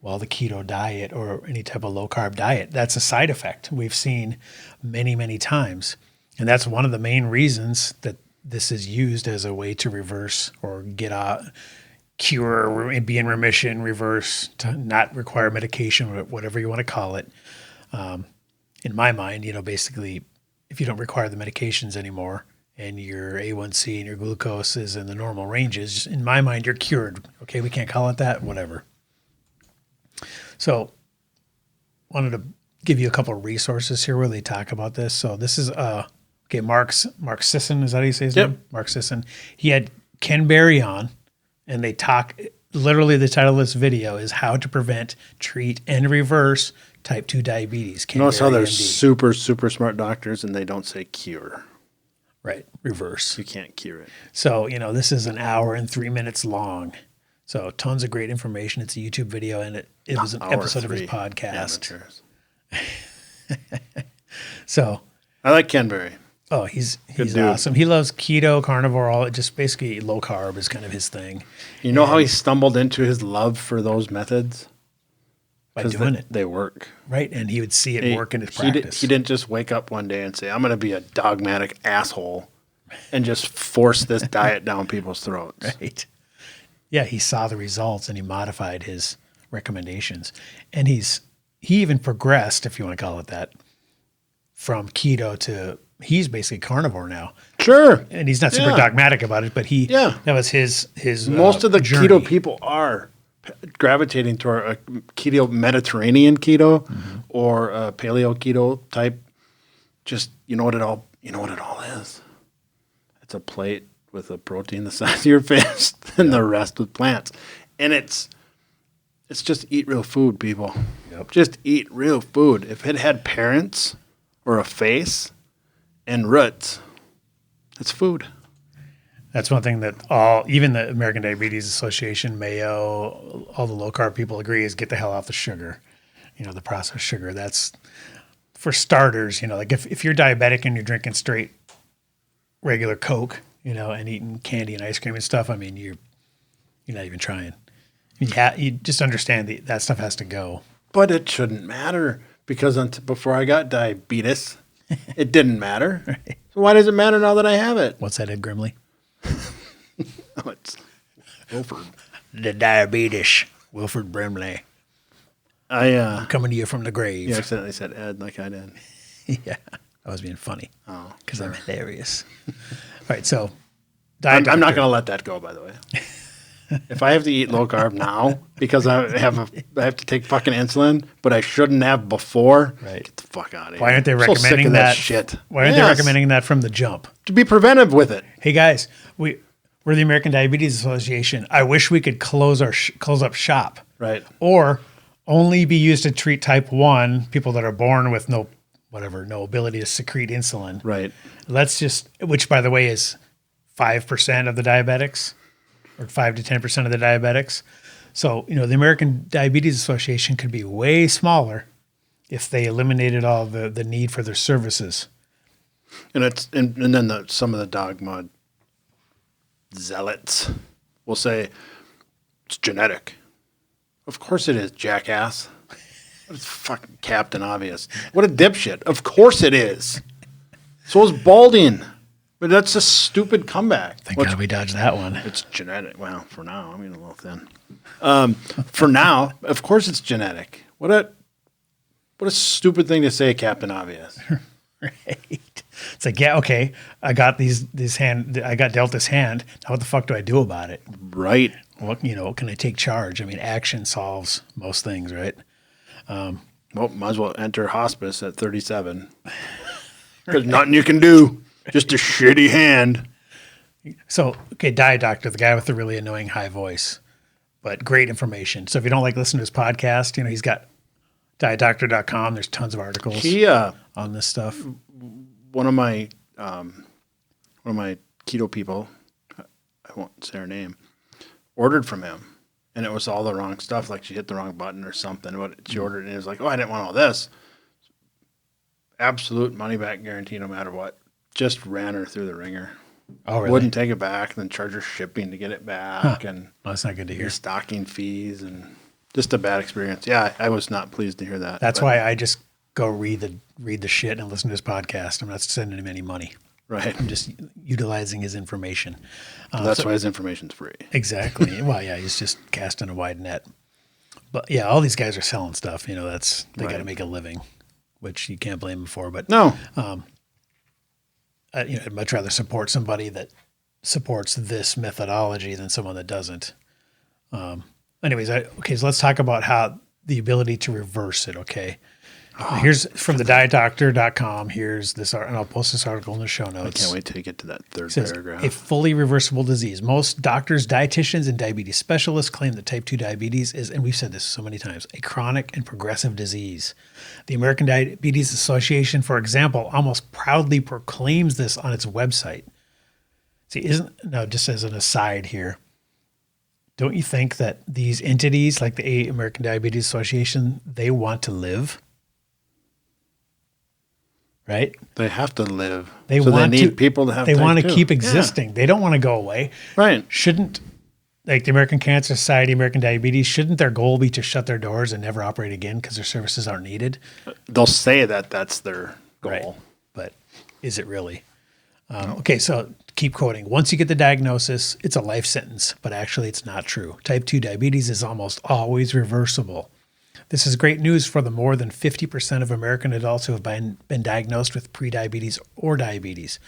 Well, the keto diet or any type of low carb diet, that's a side effect we've seen many, many times. And that's one of the main reasons that this is used as a way to reverse or get a cure, be in remission, reverse, to not require medication, whatever you want to call it. In my mind, basically, if you don't require the medications anymore and your A1C and your glucose is in the normal ranges, in my mind, you're cured. Okay, we can't call it that, whatever. So wanted to give you a couple of resources here where they talk about this. So this is Mark Sisson, is that how you say his name? Mark Sisson. He had Ken Berry on, and they talk, literally the title of this video is How to Prevent, Treat, and Reverse Type 2 Diabetes. Ken Notice how Berry, they're MD. super, super smart doctors and they don't say cure. Right, reverse. You can't cure it. So, this is an hour and 3 minutes long. So tons of great information. It's a YouTube video, and it was an episode of his podcast. Amateurs. So, I like Ken Berry. oh, he's dude. awesome. He loves keto, carnivore, all just basically low carb is kind of his thing. You know how he stumbled into his love for those methods? By 'Cause doing it, They work. right? And he would see it work in his practice. He didn't just wake up one day and say, I'm going to be a dogmatic asshole and just force this diet down people's throats. Right. Yeah, he saw the results and he modified his recommendations. And he even progressed, if you want to call it that, from keto to he's basically carnivore now. Sure. And he's not super dogmatic about it, but that was his Most of the journey. keto people are gravitating toward a keto, Mediterranean keto or a paleo keto type. Just, you know what it all is? It's a plate with a protein the size of your fist and the rest with plants. And it's just eat real food, people. Yep. Just eat real food. If it had parents or a face and roots, it's food. That's one thing that even the American Diabetes Association, Mayo, all the low carb people agree is get the hell off the sugar, the processed sugar. That's for starters, like if you're diabetic and you're drinking straight regular Coke, and eating candy and ice cream and stuff, I mean, you're not even trying. You just understand that stuff has to go. But it shouldn't matter because before I got diabetes, it didn't matter. Right. So why does it matter now that I have it? What's that, Ed Grimley? Oh, it's Wilford. The diabetes, Wilford Brimley, I coming to you from the grave. you accidentally said Ed like I did. Yeah, I was being funny Oh, because I'm hilarious. All right, so I'm Diet not Doctor. going to let that go, by the way. If I have to eat low carb now because I have to take fucking insulin, but I shouldn't have before, Right. get the fuck out of here. Why aren't they I'm so sick recommending of that shit? Why aren't they recommending that from the jump? To be preventive with it. Hey guys, we're the American Diabetes Association. I wish we could close up shop. Right. Or only be used to treat type 1 people that are born with no ability to secrete insulin. Right. Which by the way is 5% of the diabetics, or 5 to 10% of the diabetics. So, the American Diabetes Association could be way smaller if they eliminated all the need for their services. And then some of the dogma zealots will say it's genetic. Of course it is, jackass. It's fucking Captain Obvious. What a dipshit. Of course it is. So is balding. But that's a stupid comeback. Thank God we dodged that one. It's genetic. Well, for now, I'm getting a little thin. For now, of course it's genetic. What a stupid thing to say, Captain Obvious. Right. It's like, yeah, okay, I got I got dealt this hand. Now what the fuck do I do about it? Right. What, can I take charge? I mean, action solves most things, right? Well, might as well enter hospice at 37. There's nothing you can do. Just a shitty hand. So, okay, Diet Doctor, the guy with the really annoying high voice, but great information. So if you don't like listening to his podcast, he's got dietdoctor.com. There's tons of articles on this stuff. One of my keto people, I won't say her name, ordered from him, and it was all the wrong stuff. Like she hit the wrong button or something. What she ordered, and it was like, oh, I didn't want all this. Absolute money back guarantee, no matter what. Just ran her through the ringer. Oh, really? Wouldn't take it back, then charge her shipping to get it back, and well, that's not good to hear. Stocking fees, and just a bad experience. Yeah, I was not pleased to hear that. That's why I just go read the shit and listen to his podcast. I'm not sending him any money. Right. I'm just utilizing his information. That's why his information's free. Exactly. Well, yeah, he's just casting a wide net. But yeah, all these guys are selling stuff. They got to make a living, which you can't blame them for. But no. I'd much rather support somebody that supports this methodology than someone that doesn't. Anyways, so let's talk about how the ability to reverse it. Okay. Here's from the dietdoctor.com. Here's this, and I'll post this article in the show notes. I can't wait till you get to that third paragraph. A fully reversible disease. Most doctors, dietitians, and diabetes specialists claim that type 2 diabetes is, and we've said this so many times, a chronic and progressive disease. The American Diabetes Association, for example, almost proudly proclaims this on its website. See, just as an aside here, don't you think that these entities like the American Diabetes Association, they want to live? Right? They have to live. They need people to have. They want to 2. keep existing. Yeah. They don't want to go away. Right? Shouldn't, like the American Cancer Society, American Diabetes, shouldn't their goal be to shut their doors and never operate again because their services aren't needed? They'll say that that's their goal, right. But is it really? Okay, so keep quoting. Once you get the diagnosis, it's a life sentence, but actually it's not true. Type 2 diabetes is almost always reversible. This is great news for the more than 50% of American adults who have been diagnosed with prediabetes or diabetes.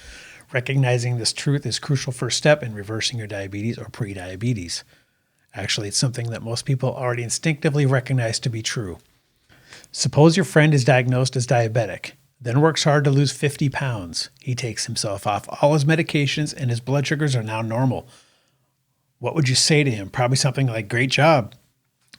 Recognizing this truth is a crucial first step in reversing your diabetes or prediabetes. Actually, it's something that most people already instinctively recognize to be true. Suppose your friend is diagnosed as diabetic, then works hard to lose 50 pounds. He takes himself off all his medications and his blood sugars are now normal. What would you say to him? Probably something like, great job.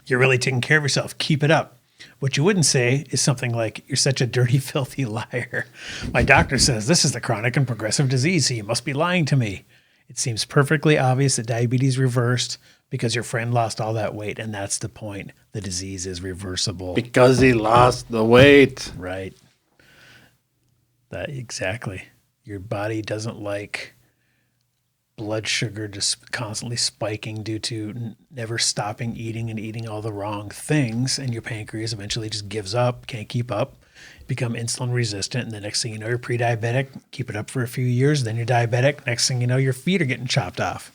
You're really taking care of yourself. Keep it up. What you wouldn't say is something like, you're such a dirty, filthy liar. My doctor says this is the chronic and progressive disease, so you must be lying to me. It seems perfectly obvious that diabetes reversed because your friend lost all that weight, and that's the point. The disease is reversible. Because he lost the weight. Right. That exactly. Your body doesn't like blood sugar just constantly spiking due to never stopping eating and eating all the wrong things, and your pancreas eventually just gives up, can't keep up, become insulin resistant, and the next thing you know, you're pre-diabetic, keep it up for a few years, then you're diabetic, next thing you know, your feet are getting chopped off.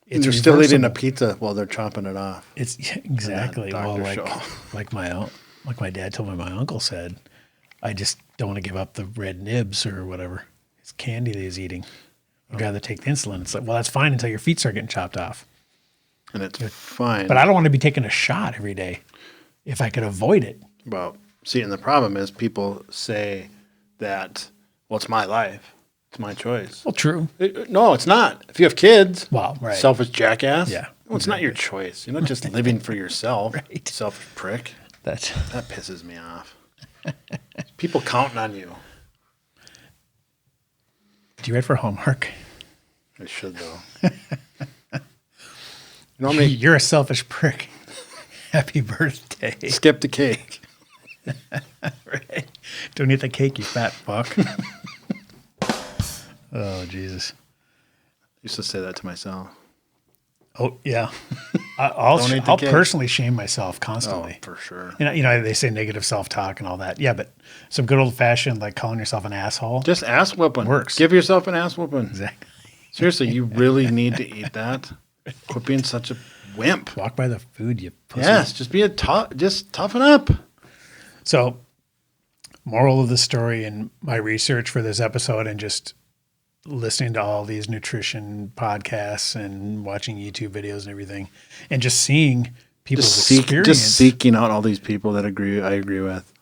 They're still eating a pizza while they're chopping it off. It's exactly well, like my dad told me, my uncle said, I just don't want to give up the red nibs or whatever. It's candy that he's eating. I'd rather take the insulin. It's like, well, that's fine until your feet start getting chopped off. and it's fine. But I don't want to be taking a shot every day if I could avoid it. Well, see, and the problem is people say that, well, it's my life. It's my choice. Well, true. No, it's not. If you have kids, Well, right. selfish jackass. Yeah, Well, it's not your choice. You're not just living for yourself. Right. Selfish prick. That pisses me off. People counting on you. Do you read for homework? I should, though. You know how many? You're a selfish prick. Happy birthday. Skip the cake. Right. Don't eat the cake, you fat fuck. Oh, Jesus. I used to say that to myself. Oh, yeah. I'll Don't eat the cake. personally shame myself Oh, constantly. for sure. You know, they say negative self-talk and all that. Yeah, but some good old-fashioned, like calling yourself an asshole. Just ass whooping. Works. Give yourself an ass whooping. Exactly. Seriously, you really need to eat that. Quit being such a wimp. Walk by the food, you pussy. Yes, just toughen up. So, moral of the story in my research for this episode and just listening to all these nutrition podcasts and watching YouTube videos and everything, and just seeing people's experience. Just seeking out all these people that I agree with.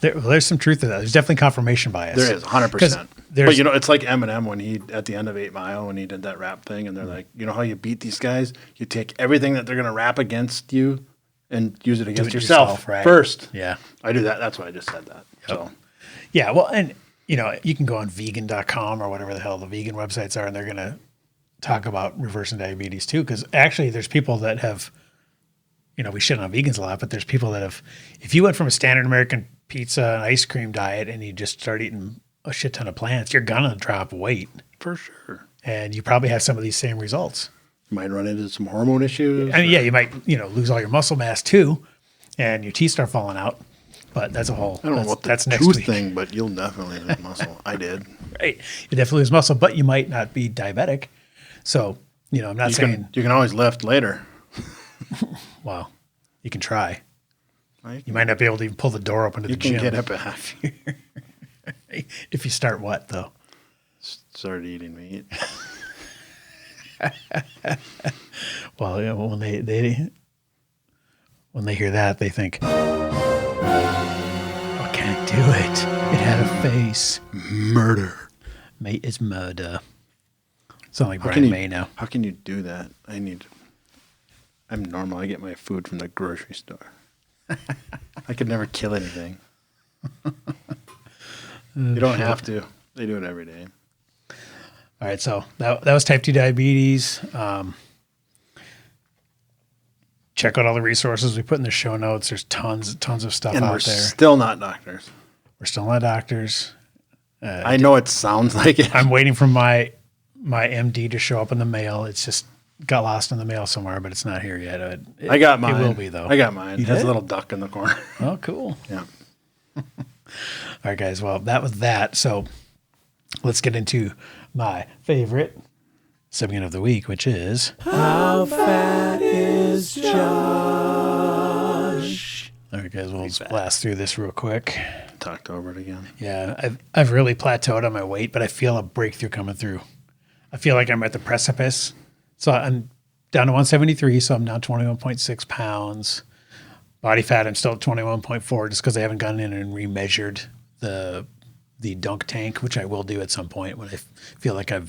There's some truth to that. There's definitely confirmation bias. There is 100%. there's- But you know, it's like Eminem when he at the end of 8 Mile when he did that rap thing, and they're like, you know how you beat these guys? You take everything that they're gonna rap against you and use it against yourself right? first. Yeah. I do that. That's why I just said that. So Yeah. Well, and you know, you can go on vegan.com or whatever the hell the vegan websites are, and they're going to talk about reversing diabetes too. Because actually, there's people that have, you know, we shit on vegans a lot, but there's people that have, if you went from a standard American pizza and ice cream diet and you just start eating a shit ton of plants, you're going to drop weight. for sure, And you probably have some of these same results. you might run into some hormone issues. I mean, yeah, you might, you know, lose all your muscle mass too, and your teeth start falling out. But that's a whole. I don't know what that's the next tooth week. thing, but you'll definitely lose muscle. I did. Right. You definitely lose muscle, but you might not be diabetic. So, you know, I'm not saying, You can always lift later. well, you can try. Right? You might not be able to even pull the door open to You the can gym. get it back. If you start what, though? Start eating meat. Well, you know, when they hear that, they think, I can't do it. It had a face. Murder. Mate, it's murder. Sound like How Brian May now. How can you do that? I'm normal. I get my food from the grocery store. I could never kill anything. You don't have to. They do it every day. All right, so that was type 2 diabetes. Check out all the resources we put in the show notes. There's tons of stuff And out we're there. still not doctors. We're still not doctors. I know it sounds like it. I'm waiting for my MD to show up in the mail. It's just got lost in the mail somewhere, but it's not here yet. I got mine. It will be, though. I got mine. You It has did? a little duck in the corner. Oh, cool. Yeah. All right, guys. Well, that was that. So let's get into my favorite segment of the week, which is How Fat is Josh? All right, guys. We'll just blast through this real quick. Talked over it again. Yeah, I've really plateaued on my weight, but I feel a breakthrough coming through. I feel like I'm at the precipice. So I'm down to 173, so I'm now 21.6 pounds. Body fat, I'm still at 21.4 just because I haven't gone in and remeasured the dunk tank, which I will do at some point when I feel like I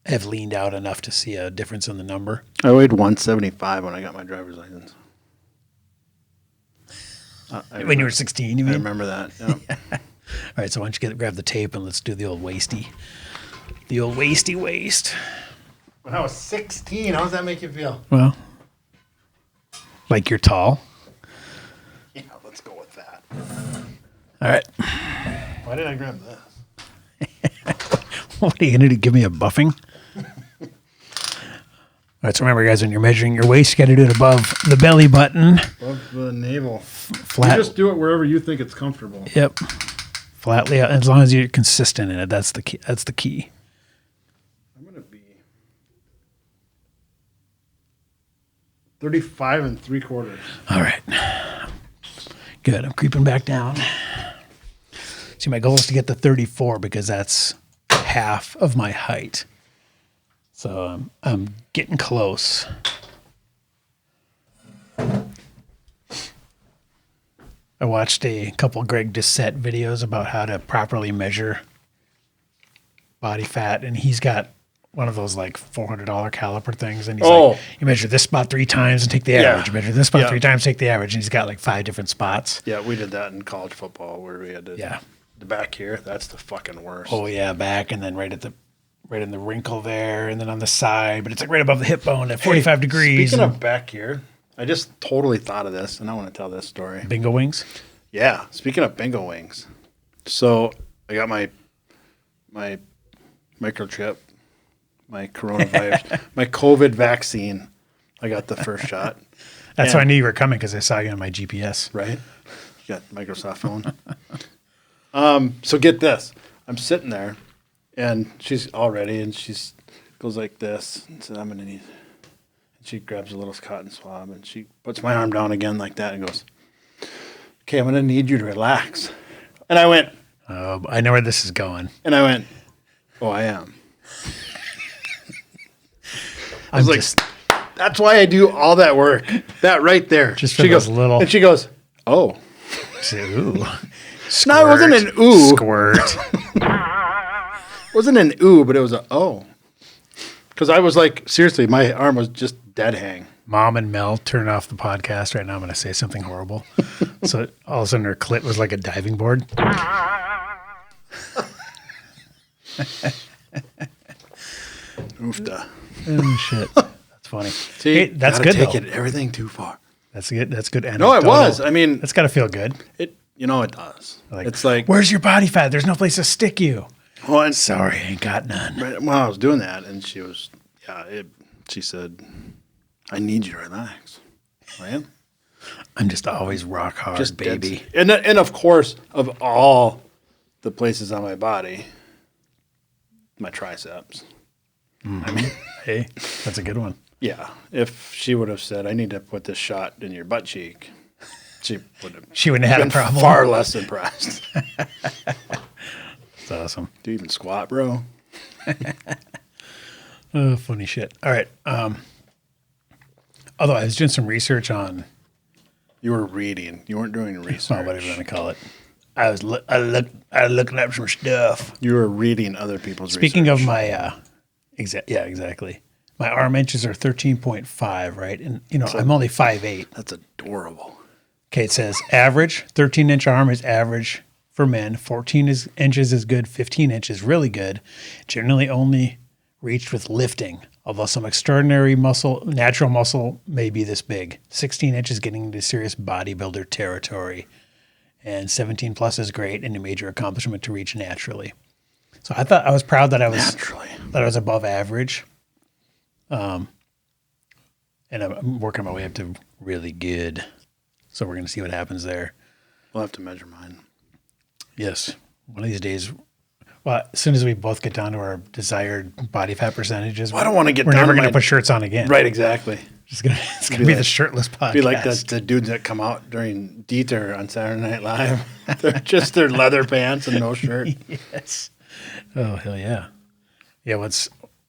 have leaned out enough to see a difference in the number. I weighed 175 when I got my driver's license. When you were 16, you I mean? remember that. Yeah. All right, so why don't you grab the tape and let's do the old wasty. The old wasty waist. When I was 16, how does that make you feel? Well, like you're tall. Yeah, let's go with that. All right. Why did I grab this? What are you going to do? Give me a buffing? All right, so remember, guys, when you're measuring your waist, you got to do it above the belly button. Above the navel. Flat. You just do it wherever you think it's comfortable. Yep. Flatly, as long as you're consistent in it. That's the key. That's the key. I'm going to be 35 3/4. All right. Good. I'm creeping back down. See, my goal is to get to 34 because that's half of my height. So I'm getting close. I watched a couple Greg Doucette videos about how to properly measure body fat, and he's got one of those like $400 caliper things, and he's like, you measure this spot 3 times and take the average. You measure this spot 3 times, take the average, and he's got like 5 different spots. Yeah, we did that in college football where we had to. Yeah. The back here, that's the fucking worst. Oh yeah, back, and then right in the wrinkle there, and then on the side, but it's like right above the hip bone at 45 degrees. Speaking of back here, I just totally thought of this, and I want to tell this story. bingo wings. Yeah, speaking of bingo wings, so I got my microchip, my coronavirus, my COVID vaccine. I got the first shot. That's why I knew you were coming, because I saw you on my GPS. Right? You got Microsoft phone. So get this. I'm sitting there, and she's all ready, and she's goes like this, and says, I'm going to need, and she grabs a little cotton swab, and she puts my arm down again like that and goes, okay, I'm going to need you to relax. And I went, I know where this is going. oh, I am. I was like, that's why I do all that work. That right there. Just for those little. And she goes, oh. Say, ooh. No, it wasn't an ooh. Squirt. It wasn't an ooh, but it was a oh. Because I was like, seriously, my arm was just dead hang. Mom and Mel turn off the podcast right now. I'm going to say something horrible. So all of a sudden her clit was like a diving board. Oofda. Oh, shit. That's funny. See, hey, that's good, take though. it everything too far. That's good. That's good. No, it anecdotal. was. I mean, that's got to feel good. it does. Like, it's like, where's your body fat? There's no place to stick you. well, and Sorry, I ain't got none. right when I was doing that, and she was, she said, I need you to relax. I am. I'm just always rock hard, Just baby. dead. And of course, of all the places on my body, my triceps. I mean, Hey, that's a good one. yeah. If she would have said, I need to put this shot in your butt cheek, she would have She wouldn't have had been a problem. far less impressed. That's awesome. Do you even squat, bro? Oh, funny shit. All right. Although I was doing some research on, You were reading. You weren't doing research. whatever you want to call it. I was looking up some stuff. You were reading other people's Speaking research. of my, exactly. My arm inches are 13.5, right? And, I'm only 5'8". That's adorable. Okay, it says average, 13-inch arm is average for men. 14 inches is good. 15 inches really good. Generally only reached with lifting, although some extraordinary natural muscle may be this big. 16 inches getting into serious bodybuilder territory. And 17 plus is great and a major accomplishment to reach naturally. So I was proud that I was above average. And I'm working my way up to really good. So we're going to see what happens there. We'll have to measure mine. Yes. One of these days, well, as soon as we both get down to our desired body fat percentages, Well, I don't want to get we're down never to going to my- put shirts on again. Right, exactly. It's going to be the shirtless podcast. Be like the dudes that come out during Dieter on Saturday Night Live. They're just their leather pants and no shirt. Yes. Oh, hell yeah. Yeah,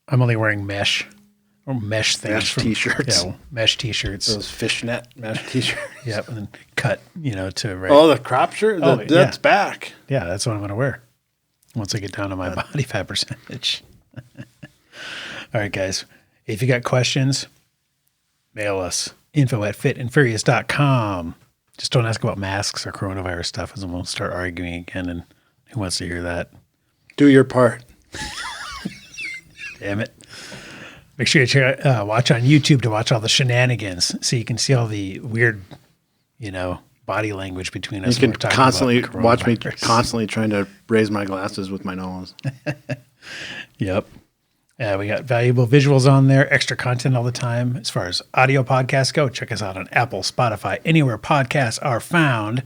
I'm only wearing mesh things. Mesh t-shirts. Yeah, mesh t-shirts. Those fishnet mesh t-shirts. Yep, and then cut, to right. Oh, the crop shirt? That's back. Yeah, that's what I'm going to wear once I get down to my body fat percentage. All right, guys. If you got questions, mail us. info@fitandfurious.com. Just don't ask about masks or coronavirus stuff, as we'll start arguing again, and who wants to hear that? Do your part. Damn it. Make sure you watch on YouTube to watch all the shenanigans so you can see all the weird, body language between us. You can when we're talking constantly about watch me coronavirus. constantly trying to raise my glasses with my nose. Yep. We got valuable visuals on there, extra content all the time. As far as audio podcasts go, check us out on Apple, Spotify, anywhere podcasts are found.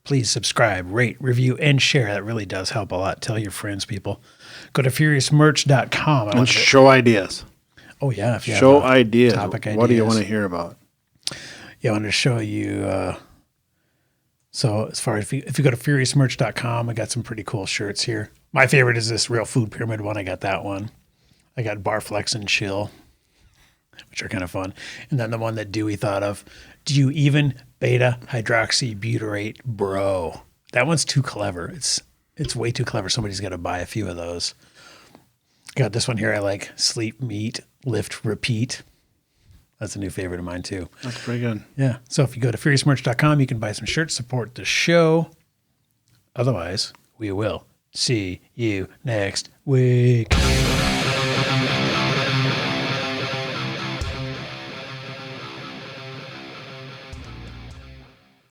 Please subscribe, rate, review, and share. That really does help a lot. Tell your friends, people. Go to furiousmerch.com. And show ideas. Oh, yeah. If you Show have ideas. topic What do you ideas. want to hear about? Yeah, I wanted to show you. So as far as if you go to furiousmerch.com, I got some pretty cool shirts here. My favorite is this Real Food Pyramid one. I got that one. I got Barflex and Chill, which are kind of fun. And then the one that Dewey thought of, do you even beta hydroxybutyrate, bro? That one's too clever. It's way too clever. Somebody's got to buy a few of those. Got this one here. I like sleep, meet, lift, repeat. That's a new favorite of mine too. That's pretty good. Yeah. So if you go to furiousmerch.com, you can buy some shirts, support the show. Otherwise, we will see you next week.